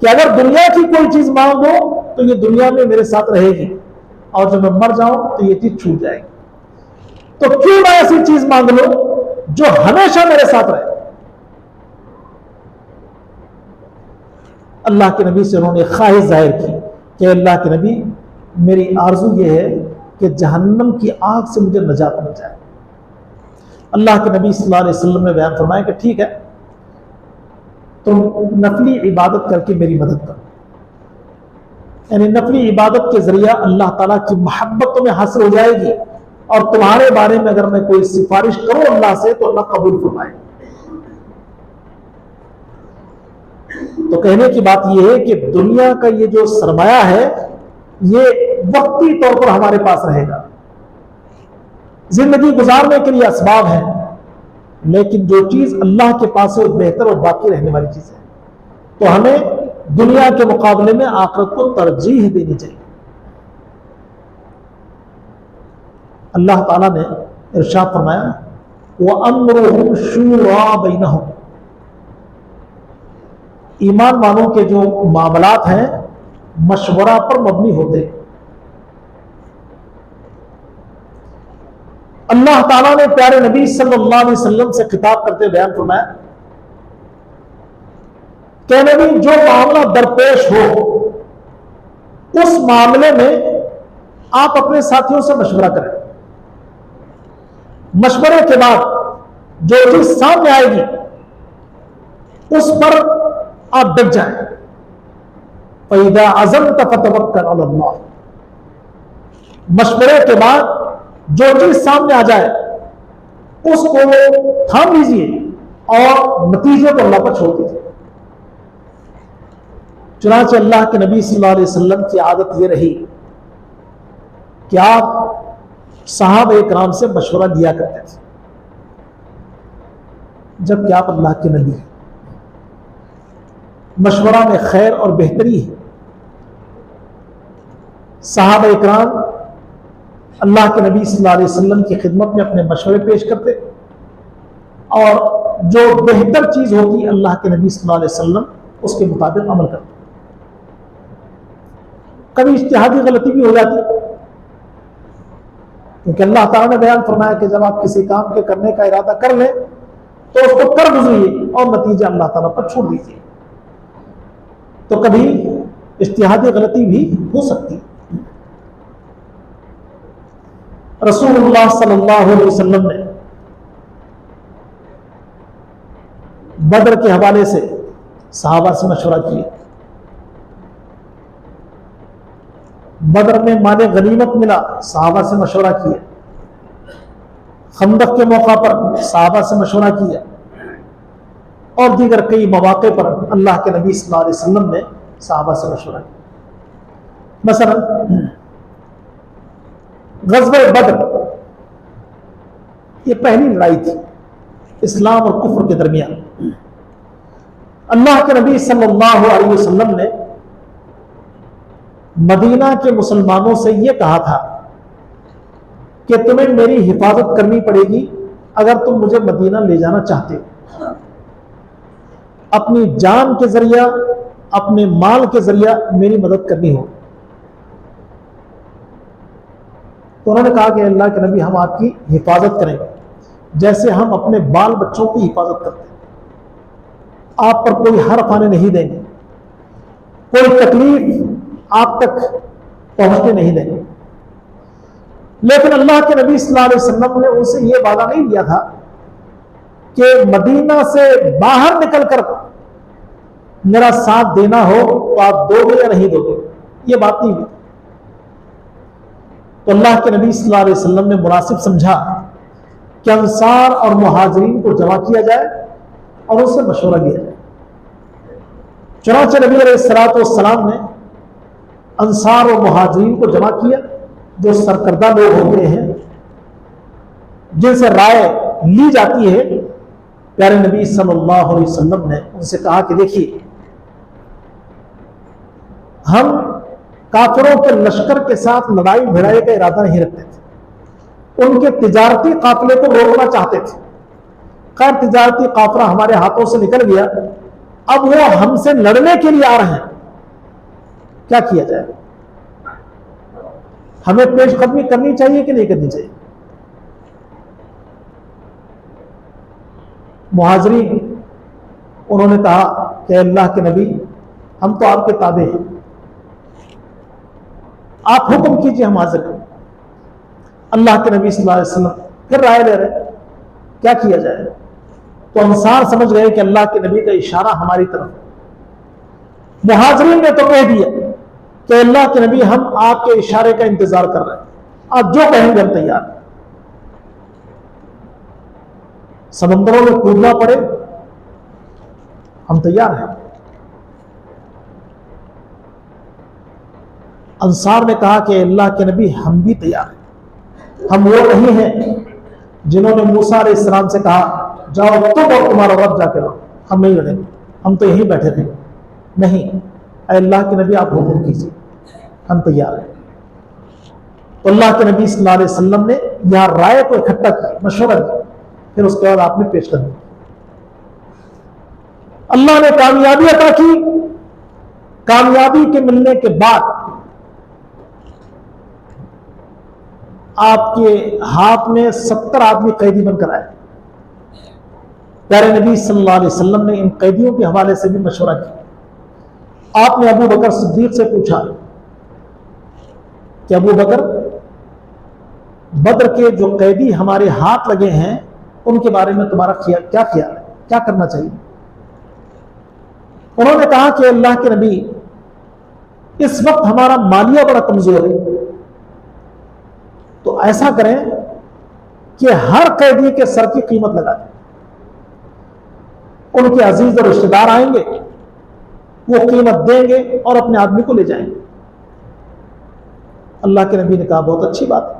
[SPEAKER 3] कि अगर दुनिया की कोई चीज मांगो तो ये दुनिया में मेरे साथ रहेगी और जब मैं मर जाऊं तो ये चीज छूट जाएगी। तो क्यों ना ऐसी चीज मांग लो जो हमेशा मेरे साथ रहे। अल्लाह के नबी से उन्होंने ख्वाहिश जाहिर की कि अल्लाह के नबी मेरी आरजू ये है कि जहन्नम की आग से मुझे नजात मिल जाए। अल्लाह के नबी सल्लल्लाहु अलैहि वसल्लम ने बयान फरमाया कि ठीक है, तुम नफली इबादत करके मेरी मदद करो, यानी नफली इबादत के जरिया अल्लाह ताला की मोहब्बत तुम्हें हासिल हो जाएगी और तुम्हारे बारे में अगर मैं कोई सिफारिश करूं अल्लाह से तो अल्लाह कबूल फरमाए। तो कहने की बात यह है कि दुनिया का ये जो सरमाया है ये वक्ती तौर पर हमारे पास रहेगा, जिंदगी गुजारने के लिए असबाब है, लेकिन जो चीज अल्लाह के पास है वो बेहतर और बाकी रहने वाली चीज है। तो हमें दुनिया के मुकाबले में आखिरत को तरजीह देनी चाहिए। अल्लाह ताला ने इरशाद फरमाया, व अम्रुहुम शूरा बैनहुम, ईमान वालों के जो मामलात हैं मशवरा पर मबनी होते। अल्लाह ताला ने प्यारे नबी सल्लल्लाहु अलैहि वसल्लम से खिताब करते बयान फरमाया कि नबी, जो मामला दरपेश हो उस मामले में आप अपने साथियों से मशवरा करें। मशवरे के बाद जो चीज सामने आएगी उस पर आप डट जाएं। फइदा अज़म्त फतवक्कल अलल्लाह। मशवरे के बाद जो चीज सामने आ जाए उसको थाम लीजिए और नतीजे को अल्लाह पर छोड़ दीजिए। चुनांचे अल्लाह के नबी सल्लल्लाहु अलैहि वसल्लम की आदत यह रही कि आप सहाबा इकराम से मशवरा लिया करते थे। जबकि आप अल्लाह के नबी हैं, मशवरा में खैर और बेहतरी है। सहाबा इकराम अल्लाह के नबी सल्लल्लाहु अलैहि वसल्लम की खिदमत में अपने मशवरे पेश करते और जो बेहतर चीज होती अल्लाह के नबी सल्लल्लाहु अलैहि वसल्लम उसके मुताबिक अमल करते। कभी इज्तिहादी गलती भी हो जाती, क्योंकि अल्लाह ताला ने बयान फरमाया कि जब आप किसी काम के करने का इरादा कर लें तो उसको कर गुजरिए और नतीजा अल्लाह ताला पर छोड़ दीजिए। तो कभी इज्तिहादी गलती भी हो सकती है। रसूलुल्लाह सल्लल्लाहु अलैहि वसल्लम ने बदर के हवाले से सहाबा से मशवरा किया। बदर में माने गनीमत मिला, सहाबा से मशवरा किया। खंदक के मौका पर सहाबा से मशवरा किया और दीगर कई मौके पर अल्लाह के नबी सल्लल्लाहु अलैहि वसल्लम ने सहाबा से मशवरा किया। मसलन ग़ज़वा बद्र, ये पहली लड़ाई थी इस्लाम और कुफ्र के दरमियान। अल्लाह के नबी सल्लल्लाहु अलैहि वसल्लम ने मदीना के मुसलमानों से यह कहा था कि तुम्हें मेरी हिफाजत करनी पड़ेगी अगर तुम मुझे मदीना ले जाना चाहते हो। अपनी जान के जरिया, अपने माल के जरिया मेरी मदद करनी हो। तो उन्होंने कहा कि अल्लाह के नबी, हम आपकी हिफाजत करेंगे जैसे हम अपने बाल बच्चों की हिफाजत करते हैं। आप पर कोई हर्फ आने नहीं देंगे, कोई तकलीफ आप तक पहुंचने नहीं देंगे। लेकिन अल्लाह के नबी सल्लल्लाहु अलैहि वसल्लम ने उनसे यह वादा नहीं लिया था कि मदीना से बाहर निकलकर मेरा साथ देना हो तो आप दोगे या नहीं दोगे, ये बात नहीं हुई। तो अल्लाह के नबी सल्लल्लाहु अलैहि वसल्लम ने मुनासिब समझा कि अंसार और मुहाजिरीन को जमा किया जाए और उससे मशवरा किया जाए। चुनांचे नबी अलैहिस्सलातु वस्सलाम ने अंसार और मुहाजिरीन को जमा किया, जो सरकर्दा लोग होते हैं, जिनसे राय ली जाती है। प्यारे नबी सल्लल्लाहु अलैहि वसल्लम ने उनसे कहा कि देखिए, हम काफिरों के लश्कर के साथ लड़ाई भिड़ाई का इरादा नहीं रखते थे, उनके तिजारती काफिले को रोकना चाहते थे। खैर, तिजारती काफिला हमारे हाथों से निकल गया, अब वो हमसे लड़ने के लिए आ रहे हैं, क्या किया जाए? हमें पेशकदमी करनी चाहिए कि नहीं करनी चाहिए? मुहाजिरीन उन्होंने कहा कि अल्लाह के नबी, हम तो आपके ताबे हैं, आप हुक्म कीजिए, हम हाजिर हैं। अल्लाह के नबी सल्लल्लाहु अलैहि वसल्लम फिर राय ले रहे, क्या किया जाए? तो अंसार समझ गए कि अल्लाह के नबी का इशारा हमारी तरफ। मुहाजिरीन ने तो कह दिया कि अल्लाह के नबी, हम आपके इशारे का इंतजार कर रहे हैं, आप जो कहेंगे हम तैयार हैं। समंदरों में कूदना पड़े, हम तैयार हैं। अंसार ने कहा कि अल्लाह के नबी, हम भी तैयार हैं। हम वो नहीं हैं जिन्होंने मूसा अलैहिस्सलाम से कहा जाओ तुम और तुम्हारा रब जाके रहो, हम नहीं लड़ेंगे, हम तो यहीं बैठे रहेंगे। नहीं, अल्लाह के नबी, आप हुक्म कीजिए, हम तैयार हैं। तो अल्लाह के नबी सल्लल्लाहु अलैहि वसल्लम ने यहां राय को इकट्ठा किया, मशवरा किया, फिर उसके बाद आपने पेश कर दी। अल्लाह ने कामयाबी अता की। कामयाबी के मिलने के बाद आपके हाथ में 70 आदमी कैदी बनकर आए। प्यारे नबी सल्लल्लाहु अलैहि वसल्लम ने इन कैदियों के हवाले से भी मशवरा किया। आपने अबू बकर सिद्दीक से पूछा कि अबू बकर, बद्र के जो कैदी हमारे हाथ लगे हैं उनके बारे में तुम्हारा क्या ख्याल है, क्या करना चाहिए? उन्होंने कहा कि अल्लाह के नबी, इस वक्त हमारा मालिया बड़ा कमजोर है, तो ऐसा करें कि हर कैदी के सर की कीमत लगा दें। उनके अजीज और रिश्तेदार आएंगे, वो कीमत देंगे और अपने आदमी को ले जाएंगे। अल्लाह के नबी ने कहा बहुत अच्छी बात है।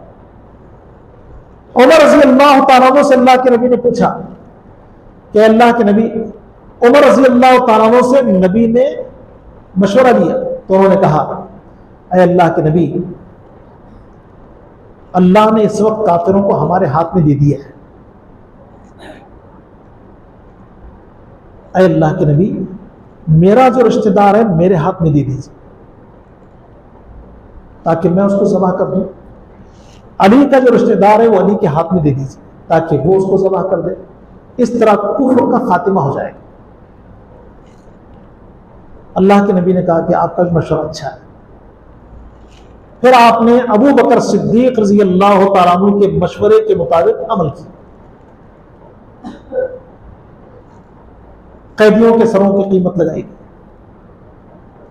[SPEAKER 3] उमर रजी अल्लाह तआला से अल्लाह के नबी ने पूछा कि अल्लाह के नबी, उमर रजी अल्लाह तआला से नबी ने मशवरा दिया तो उन्होंने कहा, अय अल्लाह के नबी, अल्लाह ने इस वक्त काफिरों को हमारे हाथ में दे दिया है। अय अल्लाह के नबी, मेरा जो रिश्तेदार है मेरे हाथ में दे दीजिए ताकि मैं उसको ज़बह कर दूं। अली का जो रिश्तेदार है वो अली के हाथ में दे दीजिए ताकि वो उसको ज़बह कर दे। इस तरह कुफ्र का खातिमा हो जाएगा। अल्लाह के नबी ने कहा कि आपका मशवरा अच्छा है। फिर आपने अबू बकर सिद्दीक रजी अल्लाह तआला अन्हु के मशवरे के मुताबिक अमल किया। कैदियों के सरों की कीमत लगाई।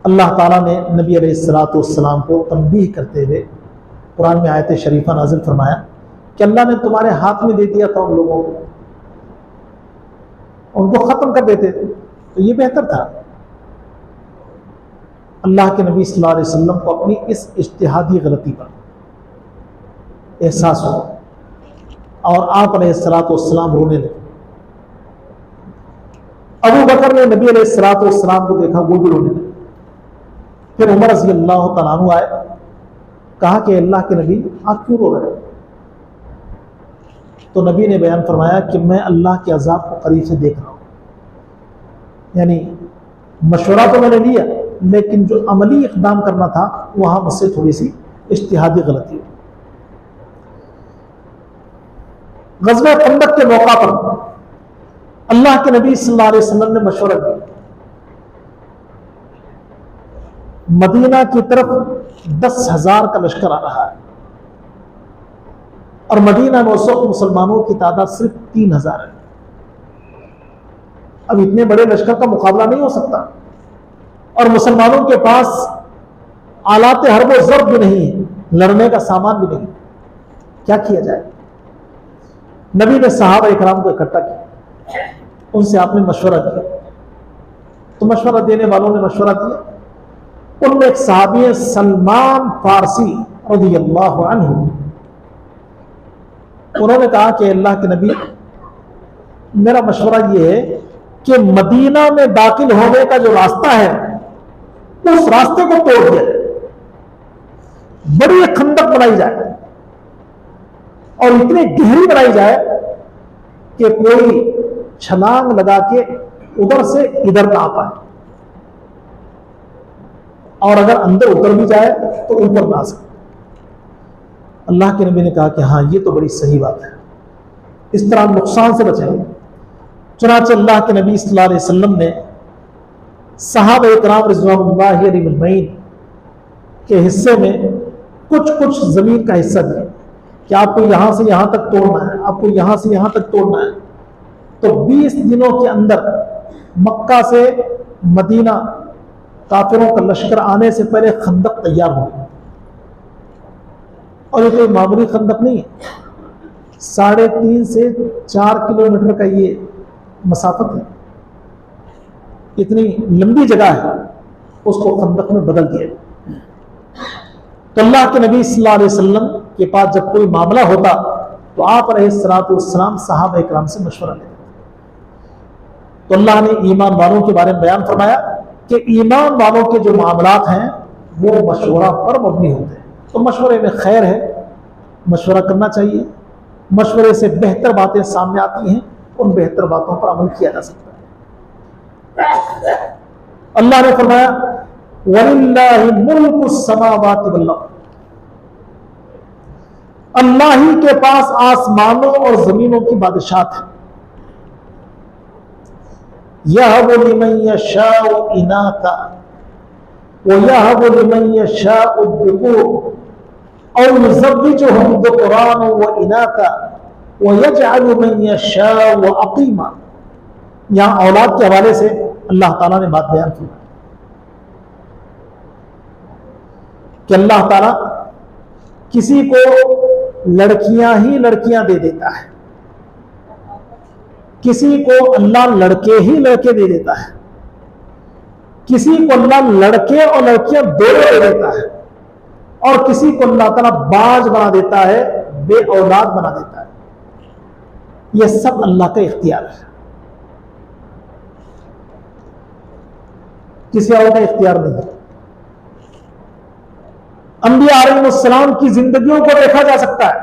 [SPEAKER 3] अल्लाह ताला ने नबी अलैहिस्सलातु वस्सलाम को तंबीह करते हुए कुरान में आयत शरीफा नाजिल फरमाया कि अल्लाह ने तुम्हारे हाथ में दे दिया था उन लोगों को, उनको खत्म कर देते तो ये बेहतर था। अल्लाह के नबी सल्लल्लाहु अलैहि वसल्लम को अपनी इस इज्तिहादी गलती पर एहसास हुआ और आप अलैहिस्सलातु वस्सलाम रोने लगे। अबू बकर ने नबी अलैहिस्सलातु वस्सलाम को देखा, वो भी रोने लगे। फिर उमर रज़ी अल्लाह तआला अन्हु आए, कहा कि अल्लाह के नबी आप क्यों रो रहे हो? तो नबी ने बयान फरमाया कि मैं अल्लाह के अजाब को करीब से देख रहा हूं। यानी मशवरा तो मैंने लिया लेकिन जो अमली इक़दाम करना था वहां मुझसे थोड़ी सी इज्तिहादी गलती हुई। ग़ज़वा खंदक के मौका पर अल्लाह के नबी सल्लल्लाहु अलैहि वसल्लम ने मशवरा दिया, मदीना की तरफ 10,000 का लश्कर आ रहा है और मदीना में उस वक्त मुसलमानों की तादाद सिर्फ 3,000 है। अब इतने बड़े लश्कर का मुकाबला नहीं हो सकता और मुसलमानों के पास आलाते हर्ब व ज़र्ब भी नहीं है, लड़ने का सामान भी नहीं। क्या किया जाए? नबी ने सहाबा इकराम को इकट्ठा किया, उनसे आपने मशवरा किया। तो मशवरा देने वालों ने मशवरा दिया। उनमें एक सहाबी है सलमान फारसी रज़ियल्लाहु अन्हु, उन्होंने कहा कि अल्लाह के नबी, मेरा मशवरा यह है कि मदीना में दाखिल होने का जो रास्ता है उस रास्ते को तोड़ दिया जाए, बड़ी एक खंदक बनाई जाए और इतनी गहरी बनाई जाए कि कोई छलांग लगा के उधर से इधर ना आ पाए और अगर अंदर उतर भी जाए तो ऊपर ना आ सके। अल्लाह के नबी ने कहा कि हाँ, ये तो बड़ी सही बात है, इस तरह नुकसान से बचेंगे। चुनांचे अल्लाह के नबी सल्लल्लाहु अलैहि वसल्लम ने सहाबा इकराम रिज़वानुल्लाहि अलैहिम अजमईन के हिस्से में कुछ कुछ जमीन का हिस्सा दिया कि आपको यहां से यहां तक तोड़ना है, आपको यहां से यहां तक तोड़ना है। तो 20 दिनों के अंदर मक्का से मदीना काफिरों का लश्कर आने से पहले खंदक तैयार हो गई। और ये कोई मामूली खंदक नहीं है, 3.5 से 4 किलोमीटर का ये मसाफत है, इतनी लंबी जगह है, उसको खंदक में बदल दिया। तो अल्लाह के नबी सल्लल्लाहु अलैहि वसल्लम के पास जब कोई मामला होता तो आप अलैहिस्सलातु वस्सलाम सहाबा इकराम से मशवरा लेते। तो अल्लाह ने ईमान वालों के बारे में बयान फरमाया कि ईमान वालों के जो मामलात हैं वो मशवरा पर मबनी होते हैं। तो मशवरे में खैर है, मशवरा करना चाहिए। मशवरे से बेहतर बातें सामने आती हैं, उन बेहतर बातों पर अमल किया जा सकता है। अल्लाह ने फरमाया वलिल्लाहि मुल्कुस समावाति वल अर्द, अल्लाह ही के पास आसमानों और जमीनों की बादशाहत है। यहबु लिमन यशाउ इनाता व यहबु लिमन यशाउ दुकुर और युज़व्विजुहुम दुकुरान व इनाता व यजअलु मन यशाउ अक़ीमा। यहां औलाद के हवाले से अल्लाह ताला ने बात बयान की कि अल्लाह ताला किसी को लड़कियां ही लड़कियां दे देता है, किसी को अल्लाह लड़के ही लड़के दे देता है, किसी को अल्लाह लड़के और लड़कियां दोनों दे देता है, और किसी को अल्लाह ताला बाज बना देता है, बे औलाद बना देता है। यह सब अल्लाह का इख्तियार है, किसी और का इख्तियार नहीं है। अंबिया अलैहिस्सलाम की जिंदगियों को देखा जा सकता है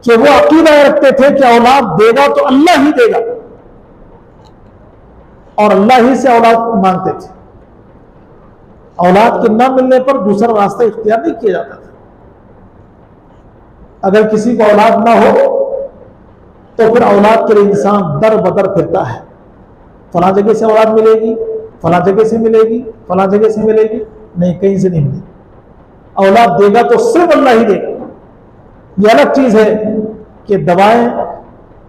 [SPEAKER 3] कि वो अकीदा रखते थे कि औलाद देगा तो अल्लाह ही देगा, और अल्लाह ही से औलाद मांगते थे। औलाद के न मिलने पर दूसरा रास्ता इख्तियार नहीं किया जाता था। अगर किसी को औलाद ना हो तो फिर औलाद के लिए इंसान दर बदर फिरता है, फलां जगह से औलाद मिलेगी, फलां जगह से मिलेगी, फलां जगह से मिलेगी, नहीं कहीं से नहीं मिलेगी। औलाद देगा तो सिर्फ अल्लाह ही देगा। यह अलग चीज है कि दवाएं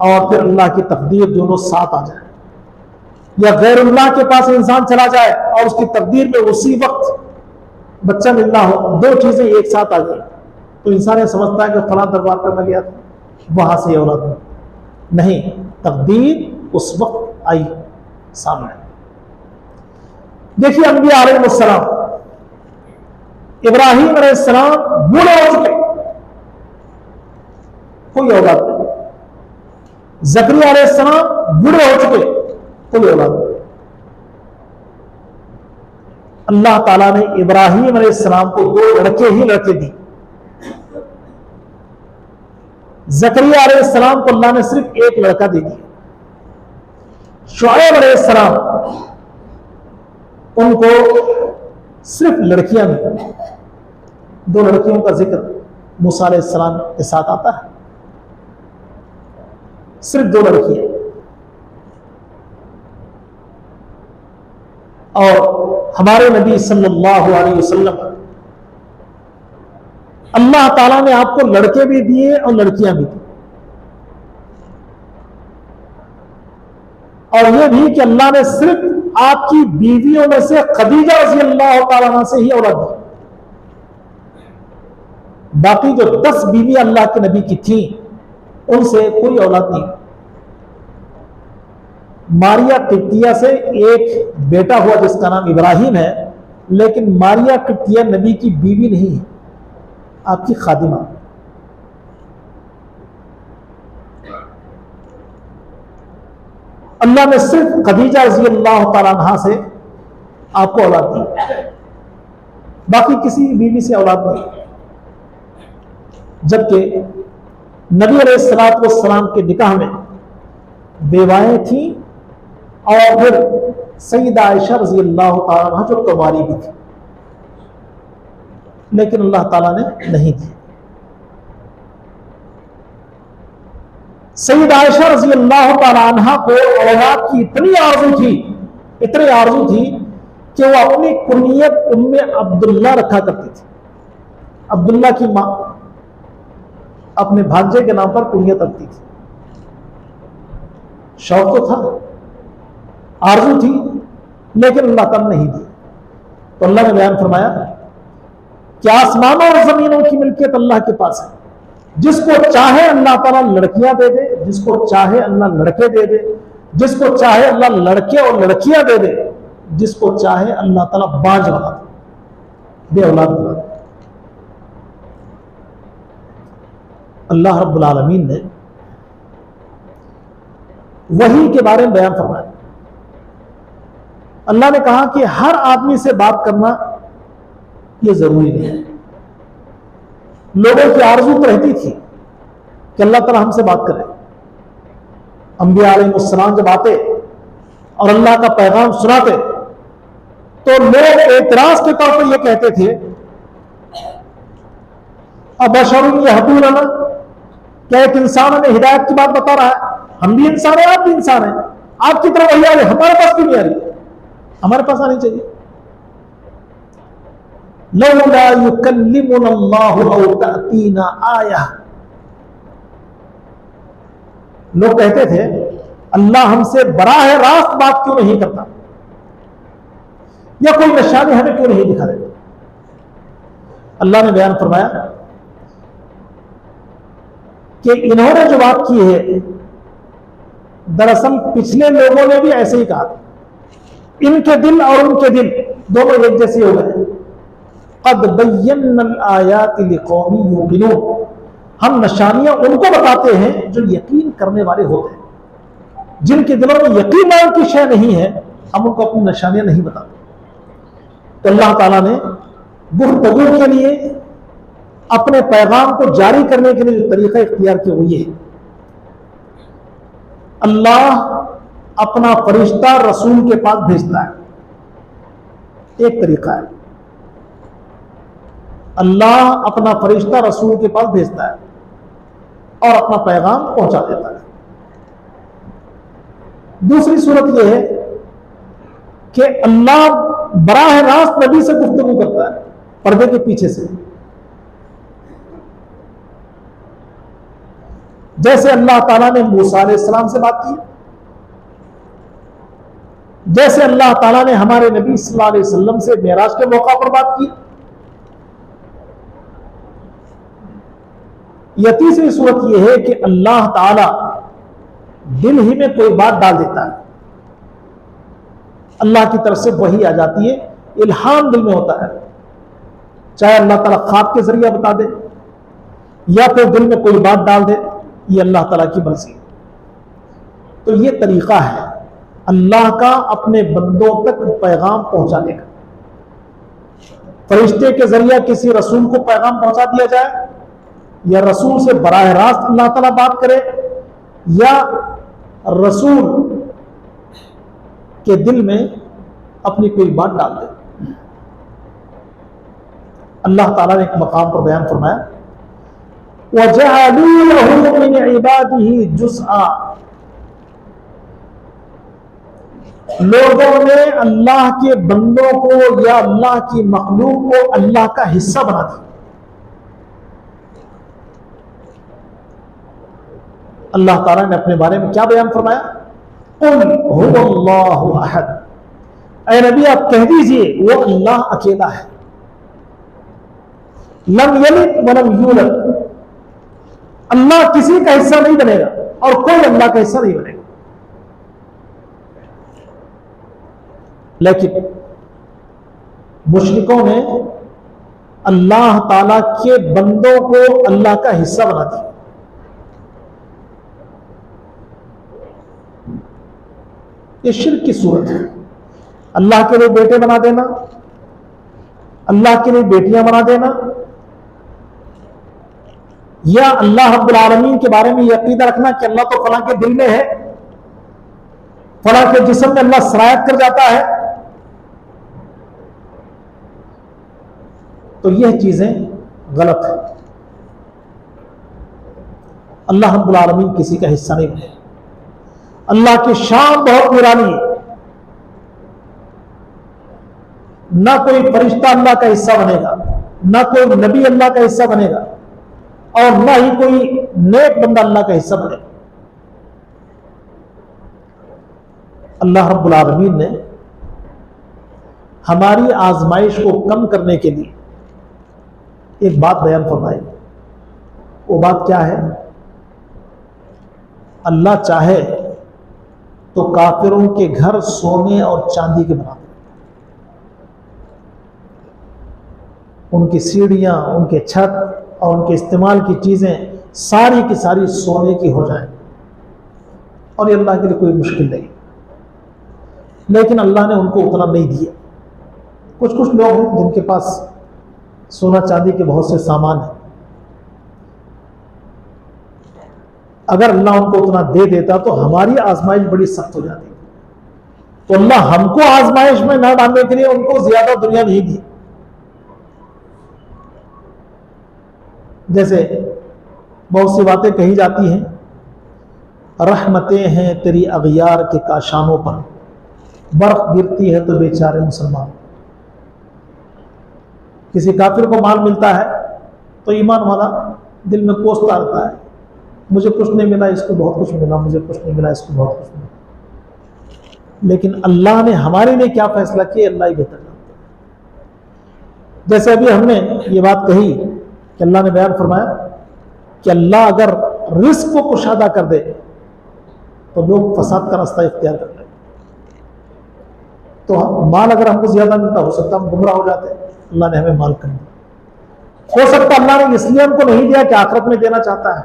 [SPEAKER 3] और फिर अल्लाह की तकदीर दोनों साथ आ जाए, या गैर अल्लाह के पास इंसान चला जाए और उसकी तकदीर में उसी वक्त बच्चा मिलना हो, दो चीजें एक साथ आ जाए तो इंसान ये समझता है कि फलां दरबार पर मैं गया था, वहां से औलाद नहीं, तकदीर उस वक्त आई सामने। देखिए अंबिया अलैहिस्सलाम, इब्राहीम अलैहिस्सलाम बूढ़े हो चुके, कोई औलाद नहीं। ज़करिया अलैहिस्सलाम बूढ़े हो चुके, कोई औलाद नहीं। अल्लाह ताला ने इब्राहीम अलैहिस्सलाम को दो लड़के ही लड़के दी। ज़करिया अलैहिस्सलाम को अल्लाह ने सिर्फ एक लड़का दे दिया। शुएब अलैहिस्सलाम, उनको सिर्फ लड़कियां मिली। दो लड़कियों का जिक्र मूसा अलैहिस्सलाम के साथ आता है, सिर्फ दो लड़कियां। और हमारे नबी सल्लल्लाहु अलैहि वसल्लम, अल्लाह ताला ने आपको लड़के भी दिए और लड़कियां भी दी, और यह भी कि अल्लाह ने सिर्फ आपकी बीवियों में से खदीजा रज़ी अल्लाह ताला अन्हा से ही औलाद दी। बाकी जो 10 बीवी अल्लाह के नबी की थी उनसे कोई औलाद नहीं। मारिया किप्तिया से एक बेटा हुआ जिसका नाम इब्राहिम है, लेकिन मारिया किप्तिया नबी की बीवी नहीं है, आपकी खादिमा। अल्लाह ने सिर्फ खदीजा रज़ी अल्लाह ताला अन्हा से आपको औलाद दी, बाकी किसी बीवी से औलाद नहीं। जबकि नबी अलैहिस्सलातु वस्सलाम के निकाह में बेवाएं थी, और फिर सईदा आयशा रज़ी अल्लाह ताला अन्हा जो कुंवारी भी थी, लेकिन अल्लाह ताला ने नहीं दी। सईदा आयशा रज़ी अल्लाह ताला अन्हा को औलाद की इतनी आरज़ू थी, इतनी आरज़ू थी कि वो अपनी कुनियत उम्मे अब्दुल्ला रखा करती थी। अब्दुल्ला की मां अपने भांजे के नाम पर कुनियत रखती थी। शौक तो था, आरज़ू थी, लेकिन अल्लाह ताला नहीं दी। तो अल्लाह ने बयान फरमाया कि आसमानों और जमीनों की मिल्कियत अल्लाह के पास है। जिसको चाहे अल्लाह ताला लड़कियां दे दे, जिसको चाहे अल्लाह लड़के दे दे, जिसको चाहे अल्लाह लड़के और लड़कियां दे दे, जिसको चाहे अल्लाह ताला बांझ बना दे, बे औलाद बना दे। अल्लाह रब्बुल आलमीन ने वही के बारे में बयान फरमाया। अल्लाह ने कहा कि हर आदमी से बात करना यह जरूरी नहीं है। लोगों की आरज़ू तो रहती थी कि अल्लाह ताला हमसे बात करे। अंबिया अलैहिस्सलाम जब आते और अल्लाह का पैगाम सुनाते तो लोग एतराज के तौर पर यह कहते थे अब बशरुन यहदूना, क्या एक इंसान हमें हिदायत की बात बता रहा है? हम भी इंसान हैं, आप भी इंसान हैं, आपकी तरफ वही आ रही, हमारे पास क्यों नहीं आ रही? हमारे पास आनी चाहिए। लौला युकल्लिमुना अल्लाहु औ तातीना आया, लोग कहते थे अल्लाह हमसे बराह रास्त बात क्यों नहीं करता, या कोई निशानी हमें क्यों नहीं दिखा देता? अल्लाह ने बयान फरमाया कि इन्होंने जो बात की है, दरअसल पिछले लोगों ने भी ऐसे ही कहा, इनके दिल और उनके दिल दोनों एक जैसे हो गए। क़द बय्यन्नल आयाति लिक़ौमी युक़िनून, हम निशानियां उनको बताते हैं जो यकीन करने वाले होते हैं। जिनके दिलों में यकीन नाम की शय नहीं है, हम उनको अपनी निशानियां नहीं बताते। तो अल्लाह ताला ने गुफ्तगू के लिए, अपने पैगाम को जारी करने के लिए जो तरीका इख्तियार किया वो ये है, अल्लाह अपना फरिश्ता रसूल के पास भेजता है। एक तरीका है, अल्लाह अपना फरिश्ता रसूल के पास भेजता है और अपना पैगाम पहुंचा देता है। दूसरी सूरत यह है कि अल्लाह बराह रास्त नबी से गुफ्तगू करता है पर्दे के पीछे से। जैसे अल्लाह ताला ने मूसा अलैहिस्सलाम से बात की, जैसे अल्लाह ताला ने हमारे नबी सल्लल्लाहु अलैहि वसल्लम से मेराज के मौका पर बात की। यह तीसरी सूरत यह है कि अल्लाह ताला दिल ही में कोई बात डाल देता है, अल्लाह की तरफ से वही आ जाती है, इल्हाम दिल में होता है, चाहे अल्लाह ताला ख्वाब के जरिए बता दे या फिर दिल में कोई बात डाल दे, ये अल्लाह ताला की मर्जी है। तो ये तरीका है अल्लाह का अपने बंदों तक पैगाम पहुंचाने का। फरिश्ते के जरिए किसी रसूल को पैगाम पहुंचा दिया जाए, या रसूल से बराह रास्त अल्लाह ताला बात करे, या रसूल के दिल में अपनी कोई बात डाल दे। अल्लाह ताला ने एक मकाम पर बयान फरमाया, वजअलू लहू मिन इबादिही जुज़आ, लोगों ने अल्लाह के बंदों को या अल्लाह की मखलूक को अल्लाह का हिस्सा बना दिया। अल्लाह ताला ने अपने बारे में क्या बयान फरमाया, कुल हुवल्लाहु अहद, ऐ नबी आप कह दीजिए वो अल्लाह अकेला है, लम यलिद वलम यूलद, अल्लाह किसी का हिस्सा नहीं बनेगा और कोई अल्लाह का हिस्सा नहीं बनेगा। लेकिन मुशरिकों ने अल्लाह ताला के बंदों को अल्लाह का हिस्सा बना दिया। ये शिर्क की सूरत है। अल्लाह के लिए बेटे बना देना, अल्लाह के लिए बेटियां बना देना, या अल्लाह रब्बुल आलमीन के बारे में यह अकीदा रखना कि अल्लाह तो फलां के दिल में है, फलां के जिस्म में अल्लाह सरायत कर जाता है, तो यह चीजें गलत है। अल्लाह रब्बुल आलमीन किसी का हिस्सा नहीं बने। अल्लाह की शान बहुत निराली है, ना कोई फरिश्ता अल्लाह का हिस्सा बनेगा, ना कोई नबी अल्लाह का हिस्सा बनेगा, और ना ही कोई नेक बंदा अल्लाह का हिस्सा बनेगा। अल्लाह रब्बुल आलमीन ने हमारी आजमाइश को कम करने के लिए एक बात बयान फरमाई। वो बात क्या है? अल्लाह चाहे तो काफिरों के घर सोने और चांदी के बना दे, उनकी सीढ़ियां, उनके छत और उनके इस्तेमाल की चीजें सारी की सारी सोने की हो जाए, और ये अल्लाह के लिए कोई मुश्किल नहीं। लेकिन अल्लाह ने उनको उतना नहीं दिया। कुछ कुछ लोग हैं जिनके पास सोना चांदी के बहुत से सामान हैं, अगर अल्लाह उनको उतना दे देता तो हमारी आजमाइश बड़ी सख्त हो जाती। तो अल्लाह हमको आजमाइश में न डालने के लिए उनको ज्यादा दुनिया नहीं दी। जैसे बहुत सी बातें कही जाती हैं, रहमतें हैं तेरी अगियार के काशानों पर, बर्फ गिरती है तो बेचारे मुसलमान। किसी काफिर को माल मिलता है तो ईमान वाला दिल में कोसता रहता है, मुझे कुछ नहीं मिला, इसको बहुत कुछ मिला, मुझे कुछ नहीं मिला, इसको बहुत कुछ मिला। लेकिन अल्लाह ने हमारे लिए क्या फैसला किया, अल्लाह ही बेहतर जानता है। जैसे अभी हमने ये बात कही कि अल्लाह ने बयान फरमाया कि अल्लाह अगर रिस्क को कुशादा कर दे तो लोग फसाद का रास्ता इख्तियार कर लें। तो माल अगर हमको ज्यादा मिलता, हो सकता हम गुमराह हो जाते, अल्लाह ने हमें माल कर दिया। हो सकता अल्लाह ने इसलिए हमको नहीं दिया कि आखिरत में देना चाहता है।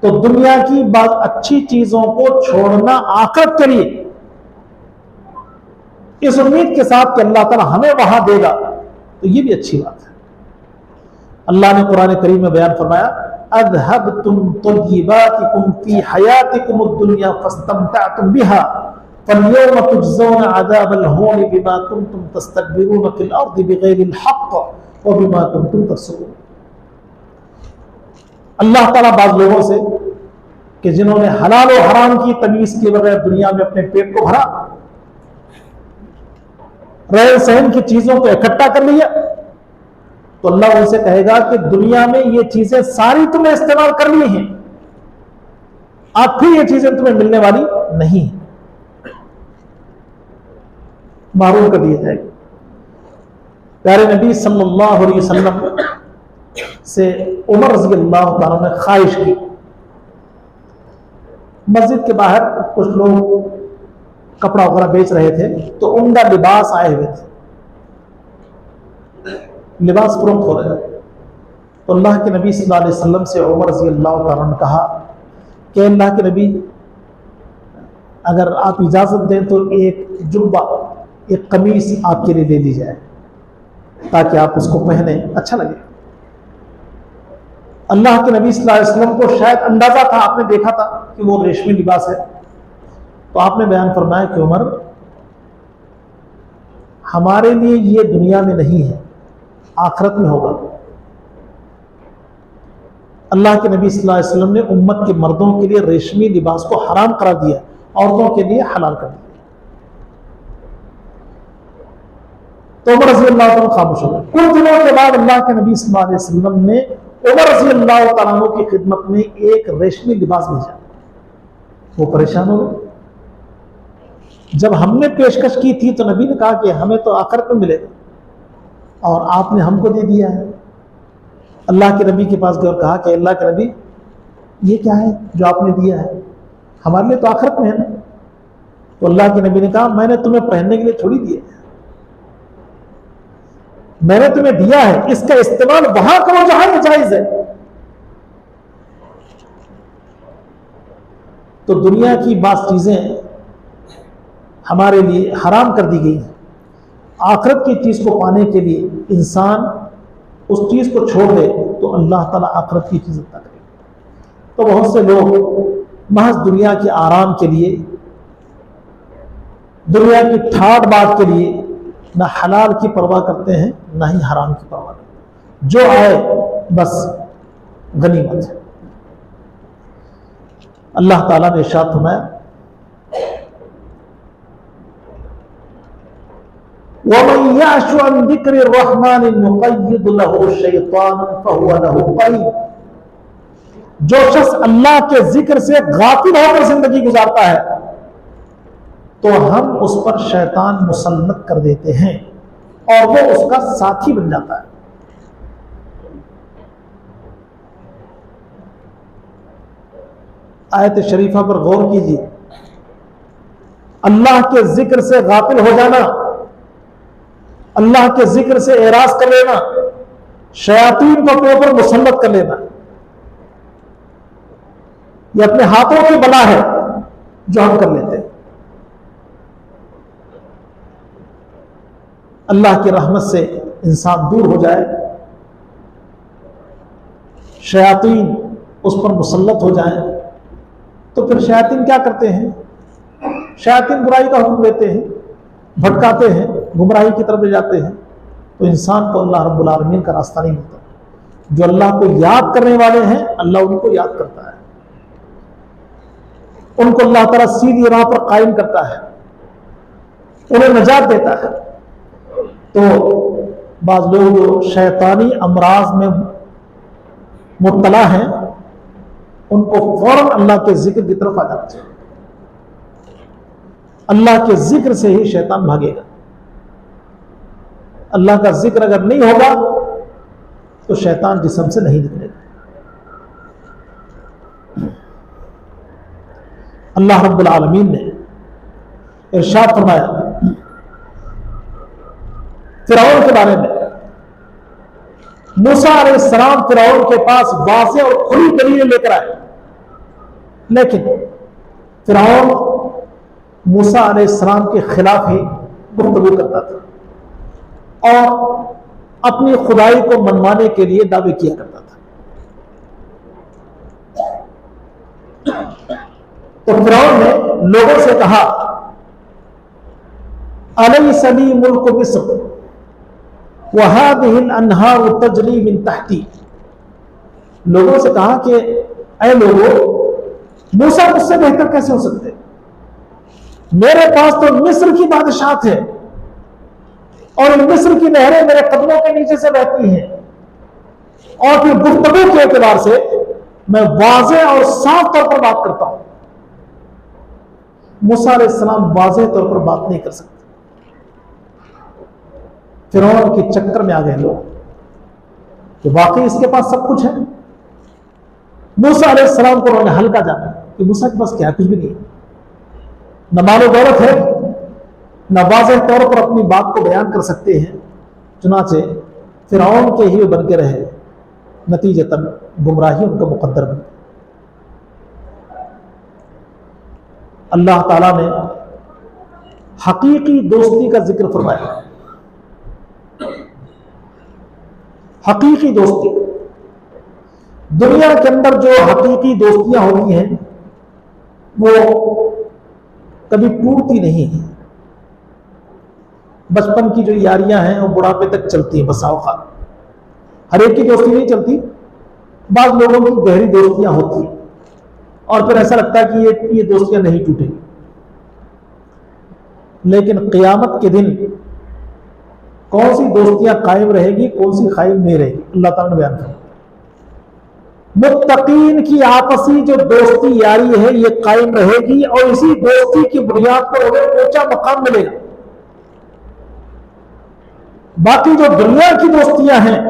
[SPEAKER 3] तो दुनिया की बात अच्छी चीजों को छोड़ना आखिरत के लिए, इस उम्मीद के साथ कि अल्लाह ताला हमें वहां देगा, तो ये भी अच्छी बात है। अल्लाह ने कुरान करीम में बयान फरमाया, अज़हबतुम तय्यिबातिकुम फी हयातिकुम दुनिया फस्तमतअतुम बिहा फल्यौम तुजज़ौना अज़ाबल हून बिमा कुंतुम तस्तकबिरून फिल अर्दि बिगैरिल हक़्क़ व बिमा कुंतुम तफ़सूक़ून। अल्लाह ताला बाज़ लोगों से कि जिन्होंने हलाल और हराम की तमीज के बगैर दुनिया में अपने पेट को भरा, रहन सहन की चीजों को इकट्ठा कर लिया, तो अल्लाह उनसे कहेगा कि दुनिया में ये चीजें सारी तुमने इस्तेमाल कर ली हैं, अब फिर ये चीजें तुम्हें मिलने वाली नहीं, महरूम कर दिया जाएगा। प्यारे नबी सल्लल्लाहु अलैहि वसल्लम से उमर रज़ी अल्लाह तआला ने ख्वाहिश की, मस्जिद के बाहर कुछ लोग कपड़ा वगैरह बेच रहे थे, तो उम्दा लिबास आए हुए थे, लिबास फरोख्त हो रहे थे। तो अल्लाह के नबी सल्लल्लाहु अलैहि वसल्लम से उमर रज़ी अल्लाह तआला ने कहा कि अल्लाह के नबी, अगर आप इजाजत दें तो एक जुब्बा, एक कमीज आपके लिए दे दी जाए ताकि आप उसको पहने, अच्छा लगे। अल्लाह के नबी सल्लल्लाहु अलैहि वसल्लम को शायद अंदाजा था, आपने देखा था कि वो रेशमी लिबास है, तो आपने बयान फरमाया कि उमर, हमारे लिए ये दुनिया में नहीं है, आखिरत में होगा। अल्लाह के नबी सल्लल्लाहु अलैहि वसल्लम ने उम्मत के मर्दों के लिए रेशमी लिबास को हराम करा दिया, औरतों के लिए हलाल कर दिया। तो उमर रज़ी अल्लाह तआला खामोश हो गए। कुछ दिनों के बाद अल्लाह के नबी सल्लल्लाहु अलैहि वसल्लम ने उमर रज़ी अल्लाह तआला की खिदमत में एक रेशमी लिबास भेजा। वो परेशान हो गए। जब हमने पेशकश की थी तो नबी ने कहा कि हमें तो आखिरत में मिलेगा, और आपने हमको दे दिया है। अल्लाह के नबी के पास गए और कहा कि अल्लाह के नबी, ये क्या है जो आपने दिया है, हमारे लिए तो आखिरत में है ना। तो अल्लाह के नबी ने कहा, मैंने तुम्हें पहनने के लिए थोड़ी दिया है, मैंने तुम्हें दिया है, इसका इस्तेमाल वहां करो जहां ये जायज है। तो दुनिया की बात चीजें हमारे लिए हराम कर दी गई हैं। आखिरत की चीज को पाने के लिए इंसान उस चीज को छोड़ दे तो अल्लाह ताला आखिरत की चीज अता करेगा। तो बहुत से लोग महज दुनिया के आराम के लिए, दुनिया की ठाट बाट के लिए ना हलाल की परवाह करते हैं, ना ही हराम की परवाह करते हैं। जो आए बस गनीमत है। अल्लाह ताला ने इरशाद फरमाया, वमन यअशु अन ज़िक्रि रहमान नुक़य्यिद लहु शैतानन फहुव लहु क़रीन। जो शख्स अल्लाह के जिक्र से गाफिल होकर जिंदगी गुजारता है तो हम उस पर शैतान मुसल्लत कर देते हैं और वो उसका साथी बन जाता है। आयत शरीफा पर गौर कीजिए। अल्लाह के जिक्र से गाफिल हो जाना, अल्लाह के जिक्र से एराज कर लेना, शयातीन को अपने ऊपर मुसल्लत कर लेना, यह अपने हाथों की बला है जो हम कर लेते हैं। अल्लाह की रहमत से इंसान दूर हो जाए, शयातीन उस पर मुसल्लत हो जाए, तो फिर शयातीन क्या करते हैं? शयातीन बुराई का हुक्म देते हैं, भटकाते हैं, गुमराही की तरफ ले जाते हैं। तो इंसान को अल्लाह रब्बुल आलमीन का रास्ता नहीं मिलता। जो अल्लाह को याद करने वाले हैं, अल्लाह उनको याद करता है, उनको अल्लाह ताला सीधी राह पर कायम करता है, उन्हें नजात देता है। तो बाज लोग जो शैतानी अमराज में मुब्तला हैं, उनको फौरन अल्लाह के जिक्र की तरफ आ जाना चाहिए। अल्लाह के जिक्र से ही शैतान भागेगा। अल्लाह का जिक्र अगर नहीं होगा तो शैतान जिस्म से नहीं निकलेगा। अल्लाह रब्बुल आलमीन ने इरशाद फरमाया फिरौन के बारे में, मूसा अलैहिस्सलाम फिरौन के पास वाज़ेह और खुली दलीलें लेकर आए, लेकिन फिरौन मूसा अलैहिस्सलाम के खिलाफ ही गुफ्तगू करता था और अपनी खुदाई को मनवाने के लिए दावे किया करता था। तो फिरौन ने लोगों से कहा, अलैसा ली मुल्क मिस्र व हादिहिल अनहार तजरी मिन तहती। लोगों से कहा कि ऐ लोगों, मूसा मुझसे बेहतर कैसे हो सकते? मेरे पास तो मिस्र की बादशाहत है और मिस्र की नहरें मेरे कदमों के नीचे से बहती हैं, और फिर गुफ्तगू के एतबार से मैं वाज़ेह और साफ तौर पर बात करता हूं। मूसा अलैहिस्सलाम वाज़ेह तौर पर बात नहीं कर सकते। फिरौन के चक्कर में आ गए लोग कि वाकई इसके पास सब कुछ है। मूसा अलैहिस्सलाम को उन्होंने हल्का जाना कि मूसा के पास क्या, कुछ भी नहीं है, न मालो दौलत है, न वाज़ेह तौर पर अपनी बात को बयान कर सकते हैं। चुनाचे फिरौन के ही बन के रहे, नतीजतन गुमराही उनका मुकद्दर बन। अल्लाह ताला ने हकीकी दोस्ती का जिक्र फरमाया। हकीकी दोस्ती, दुनिया के अंदर जो हकीकी दोस्तियां होती हैं वो कभी टूटती नहीं है। बचपन की जो यारियां हैं वो बुढ़ापे तक चलती हैं। बसा औकात हर एक की दोस्ती नहीं चलती, बाद लोगों की गहरी दोस्तियां होती हैं और फिर ऐसा लगता है कि ये दोस्तियां नहीं टूटेंगी। लेकिन क़यामत के दिन कौन सी दोस्तियां कायम रहेगी, कौन सी कायम नहीं रहेगी, अल्लाह ताला ने बयान किया। मुत्तकीन की आपसी जो दोस्ती यारी है ये कायम रहेगी और इसी दोस्ती की बुनियाद पर उन्हें ऊंचा मकाम मिलेगा। बाकी जो दुनिया की दोस्तियां हैं,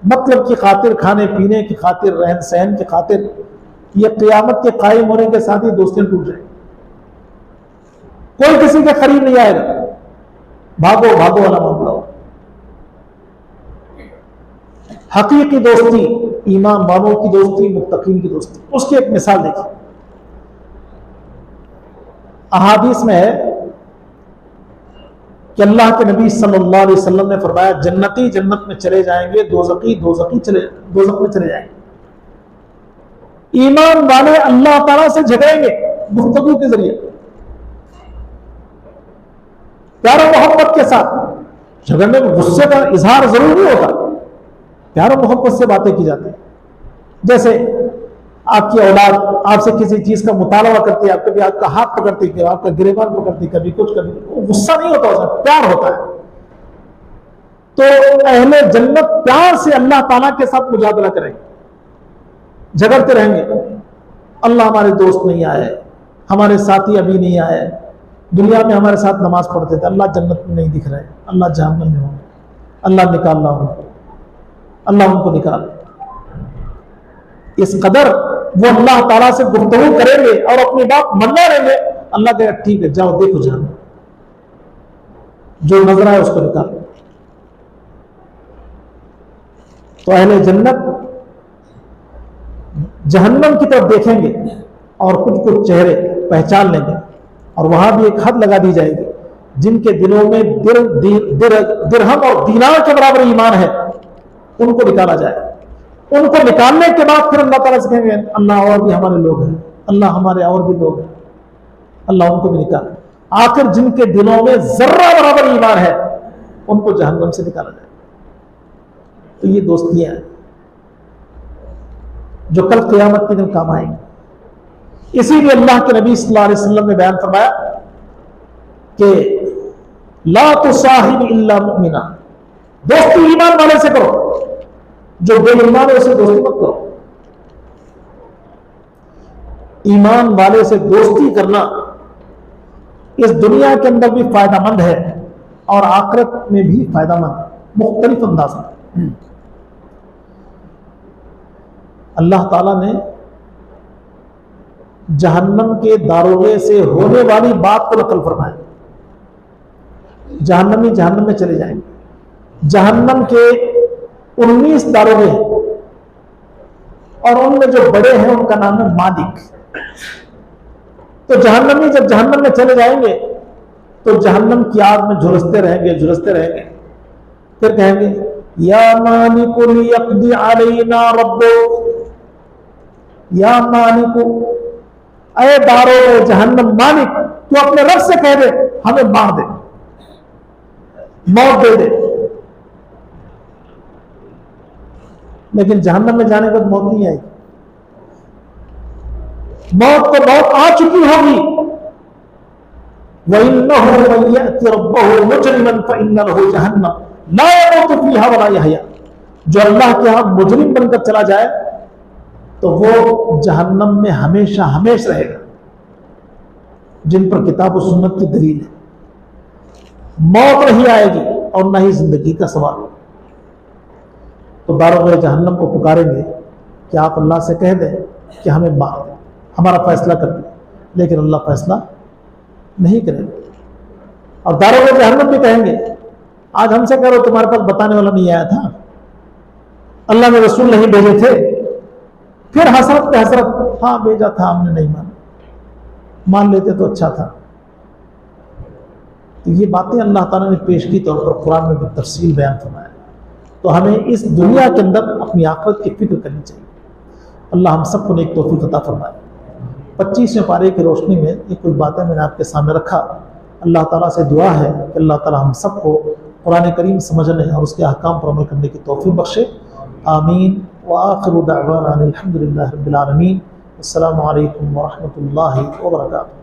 [SPEAKER 3] मतलब की खातिर, खाने पीने की खातिर, रहन सहन की खातिर, ये क़यामत के कायम होने के साथ ही दोस्तियां टूट जाएंगी। कोई किसी के करीब नहीं आएगा, भागो भागो वाला मामला हो। हकीकी दोस्ती, ईमान वालों की दोस्ती, मुत्तकीन की दोस्ती। उसकी एक मिसाल देखिए, अहादीस में है कि अल्लाह के नबी सल्लल्लाहु अलैहि वसल्लम ने फरमाया, जन्नती जन्नत में चले जाएंगे, दोज़खी दोज़ख में चले जाएंगे। ईमान वाले अल्लाह ताला से झगड़ेंगे गुफ्तगू के जरिए, प्यार और मोहब्बत के साथ। झगड़ने में गुस्से का इजहार जरूर नहीं होता, प्यार और मोहब्बत से बातें की जाती है। जैसे आपकी औलाद आपसे किसी चीज का मुतालबा करती है, कभी आपका हाथ पकड़ती है, आपका गिरेबान पकड़ती, कभी कुछ, कभी वो गुस्सा नहीं होता, उसमें प्यार होता है। तो अहले जन्नत प्यार से अल्लाह ताला के साथ मुजादला करेंगे, झगड़ते रहेंगे। अल्लाह हमारे दोस्त नहीं आए, हमारे साथी अभी नहीं आए, दुनिया में हमारे साथ नमाज पढ़ते थे, अल्लाह जन्नत में नहीं दिख रहे, अल्लाह जहन्नम में होंगे, अल्लाह निकालना उनको, अल्लाह उनको निकाल। इस कदर वो अल्लाह ताला से गुफ्तगू करेंगे और अपनी बात मनना रहेंगे। अल्लाह कहेगा ठीक है, जाओ देखो जहन्नम, जो नजर आए उसको निकाल। तो अहले जन्नत जहन्नम की तरफ देखेंगे और कुछ कुछ चेहरे पहचान लेंगे, और वहां भी एक हद लगा दी जाएगी, जिनके दिलों में दिरहम और दीनार के बराबर ईमान है, उनको निकाला जाए। उनको निकालने के बाद फिर अल्लाह ताला से कहेंगे, अल्लाह और भी हमारे लोग हैं, अल्लाह हमारे और भी लोग हैं, अल्लाह उनको भी निकाल। आखिर जिनके दिलों में जर्रा बराबर ईमान है, उनको जहन्नम से निकाला जाए। तो ये दोस्तियां हैं जो कल क़यामत के दिन काम आएंगी। इसीलिए अल्लाह के नबी सल्लल्लाहु अलैहि वसल्लम ने बयान फरमाया कि ला तुसाहिब इल्ला मुमिना, दोस्ती ईमान वाले से करो, जो बेईमान है उसे दोस्ती मत करो। ईमान वाले से दोस्ती करना इस दुनिया के अंदर भी फायदामंद है और आखिरत में भी फायदामंद, मुख्तलिफ अंदाज में। अल्लाह ताला ने जहन्नम के दारोगे से होने वाली बात को नकल फरमाया। जहन्नमी जहन्नम में चले जाएंगे। जहन्नम के 19 दारोगे हैं और उनमें जो बड़े हैं उनका नाम है मालिक। तो जहन्नमी जब जहन्नम में चले जाएंगे तो जहन्नम की आग में झुलसते रहेंगे, फिर कहेंगे या मालिकु लियक़्दी अलैना रब्बुक, या मालिकु, अय दारोगे जहन्नम मालिक, तू अपने रब से कह दे हमें मार दे, मौत दे दे। लेकिन जहन्नम में जाने के बाद मौत नहीं आएगी। मौत तो मौत आ चुकी होगी। वइन्नहु मन यअति रब्बहु मुजरिमन फइन्न लहु जहन्नम ला यमूतु फीहा वला यहया, जो अल्लाह के यहां मुजरिम बनकर चला जाए तो वो जहन्नम में हमेशा हमेशा रहेगा, जिन पर किताब और सुन्नत की दलील है। मौत नहीं आएगी और न ही जिंदगी का सवाल होगा। तो दारोगे जहन्नम को पुकारेंगे कि आप अल्लाह से कह दें कि हमें मार दें, हमारा फैसला कर दें, लेकिन अल्लाह फैसला नहीं करेंगे। और दारोगे जहन्नम भी कहेंगे आज हमसे करो तुम्हारे पास बताने वाला नहीं आया था, अल्लाह ने रसूल नहीं भेजे थे। फिर हसरत पे हसरत, हाँ भेजा था हमने नहीं माना, मान लेते तो अच्छा था। तो ये बातें अल्लाह ताला ने पेश की तौर पर कुरान में भी तफसील बयान फरमाया। तो हमें इस दुनिया के अंदर अपनी आखिरत की फिक्र करनी चाहिए। अल्लाह हम सबको नेक तौफीक अता फरमाए। 25वें पारे की रोशनी में ये कुछ बातें मैंने आपके सामने रखा। अल्लाह ताला से दुआ है कि अल्लाह ताला हम सबको कुरान करीम समझने और उसके अहकाम पर अमल करने की तौफीक बख्शे। आमीन। व आखिरु दअवाना अनिल हम्दुलिल्लाहि रब्बिल आलमीन। अस्सलामु अलैकुम व रहमतुल्लाहि व बरकातुहू।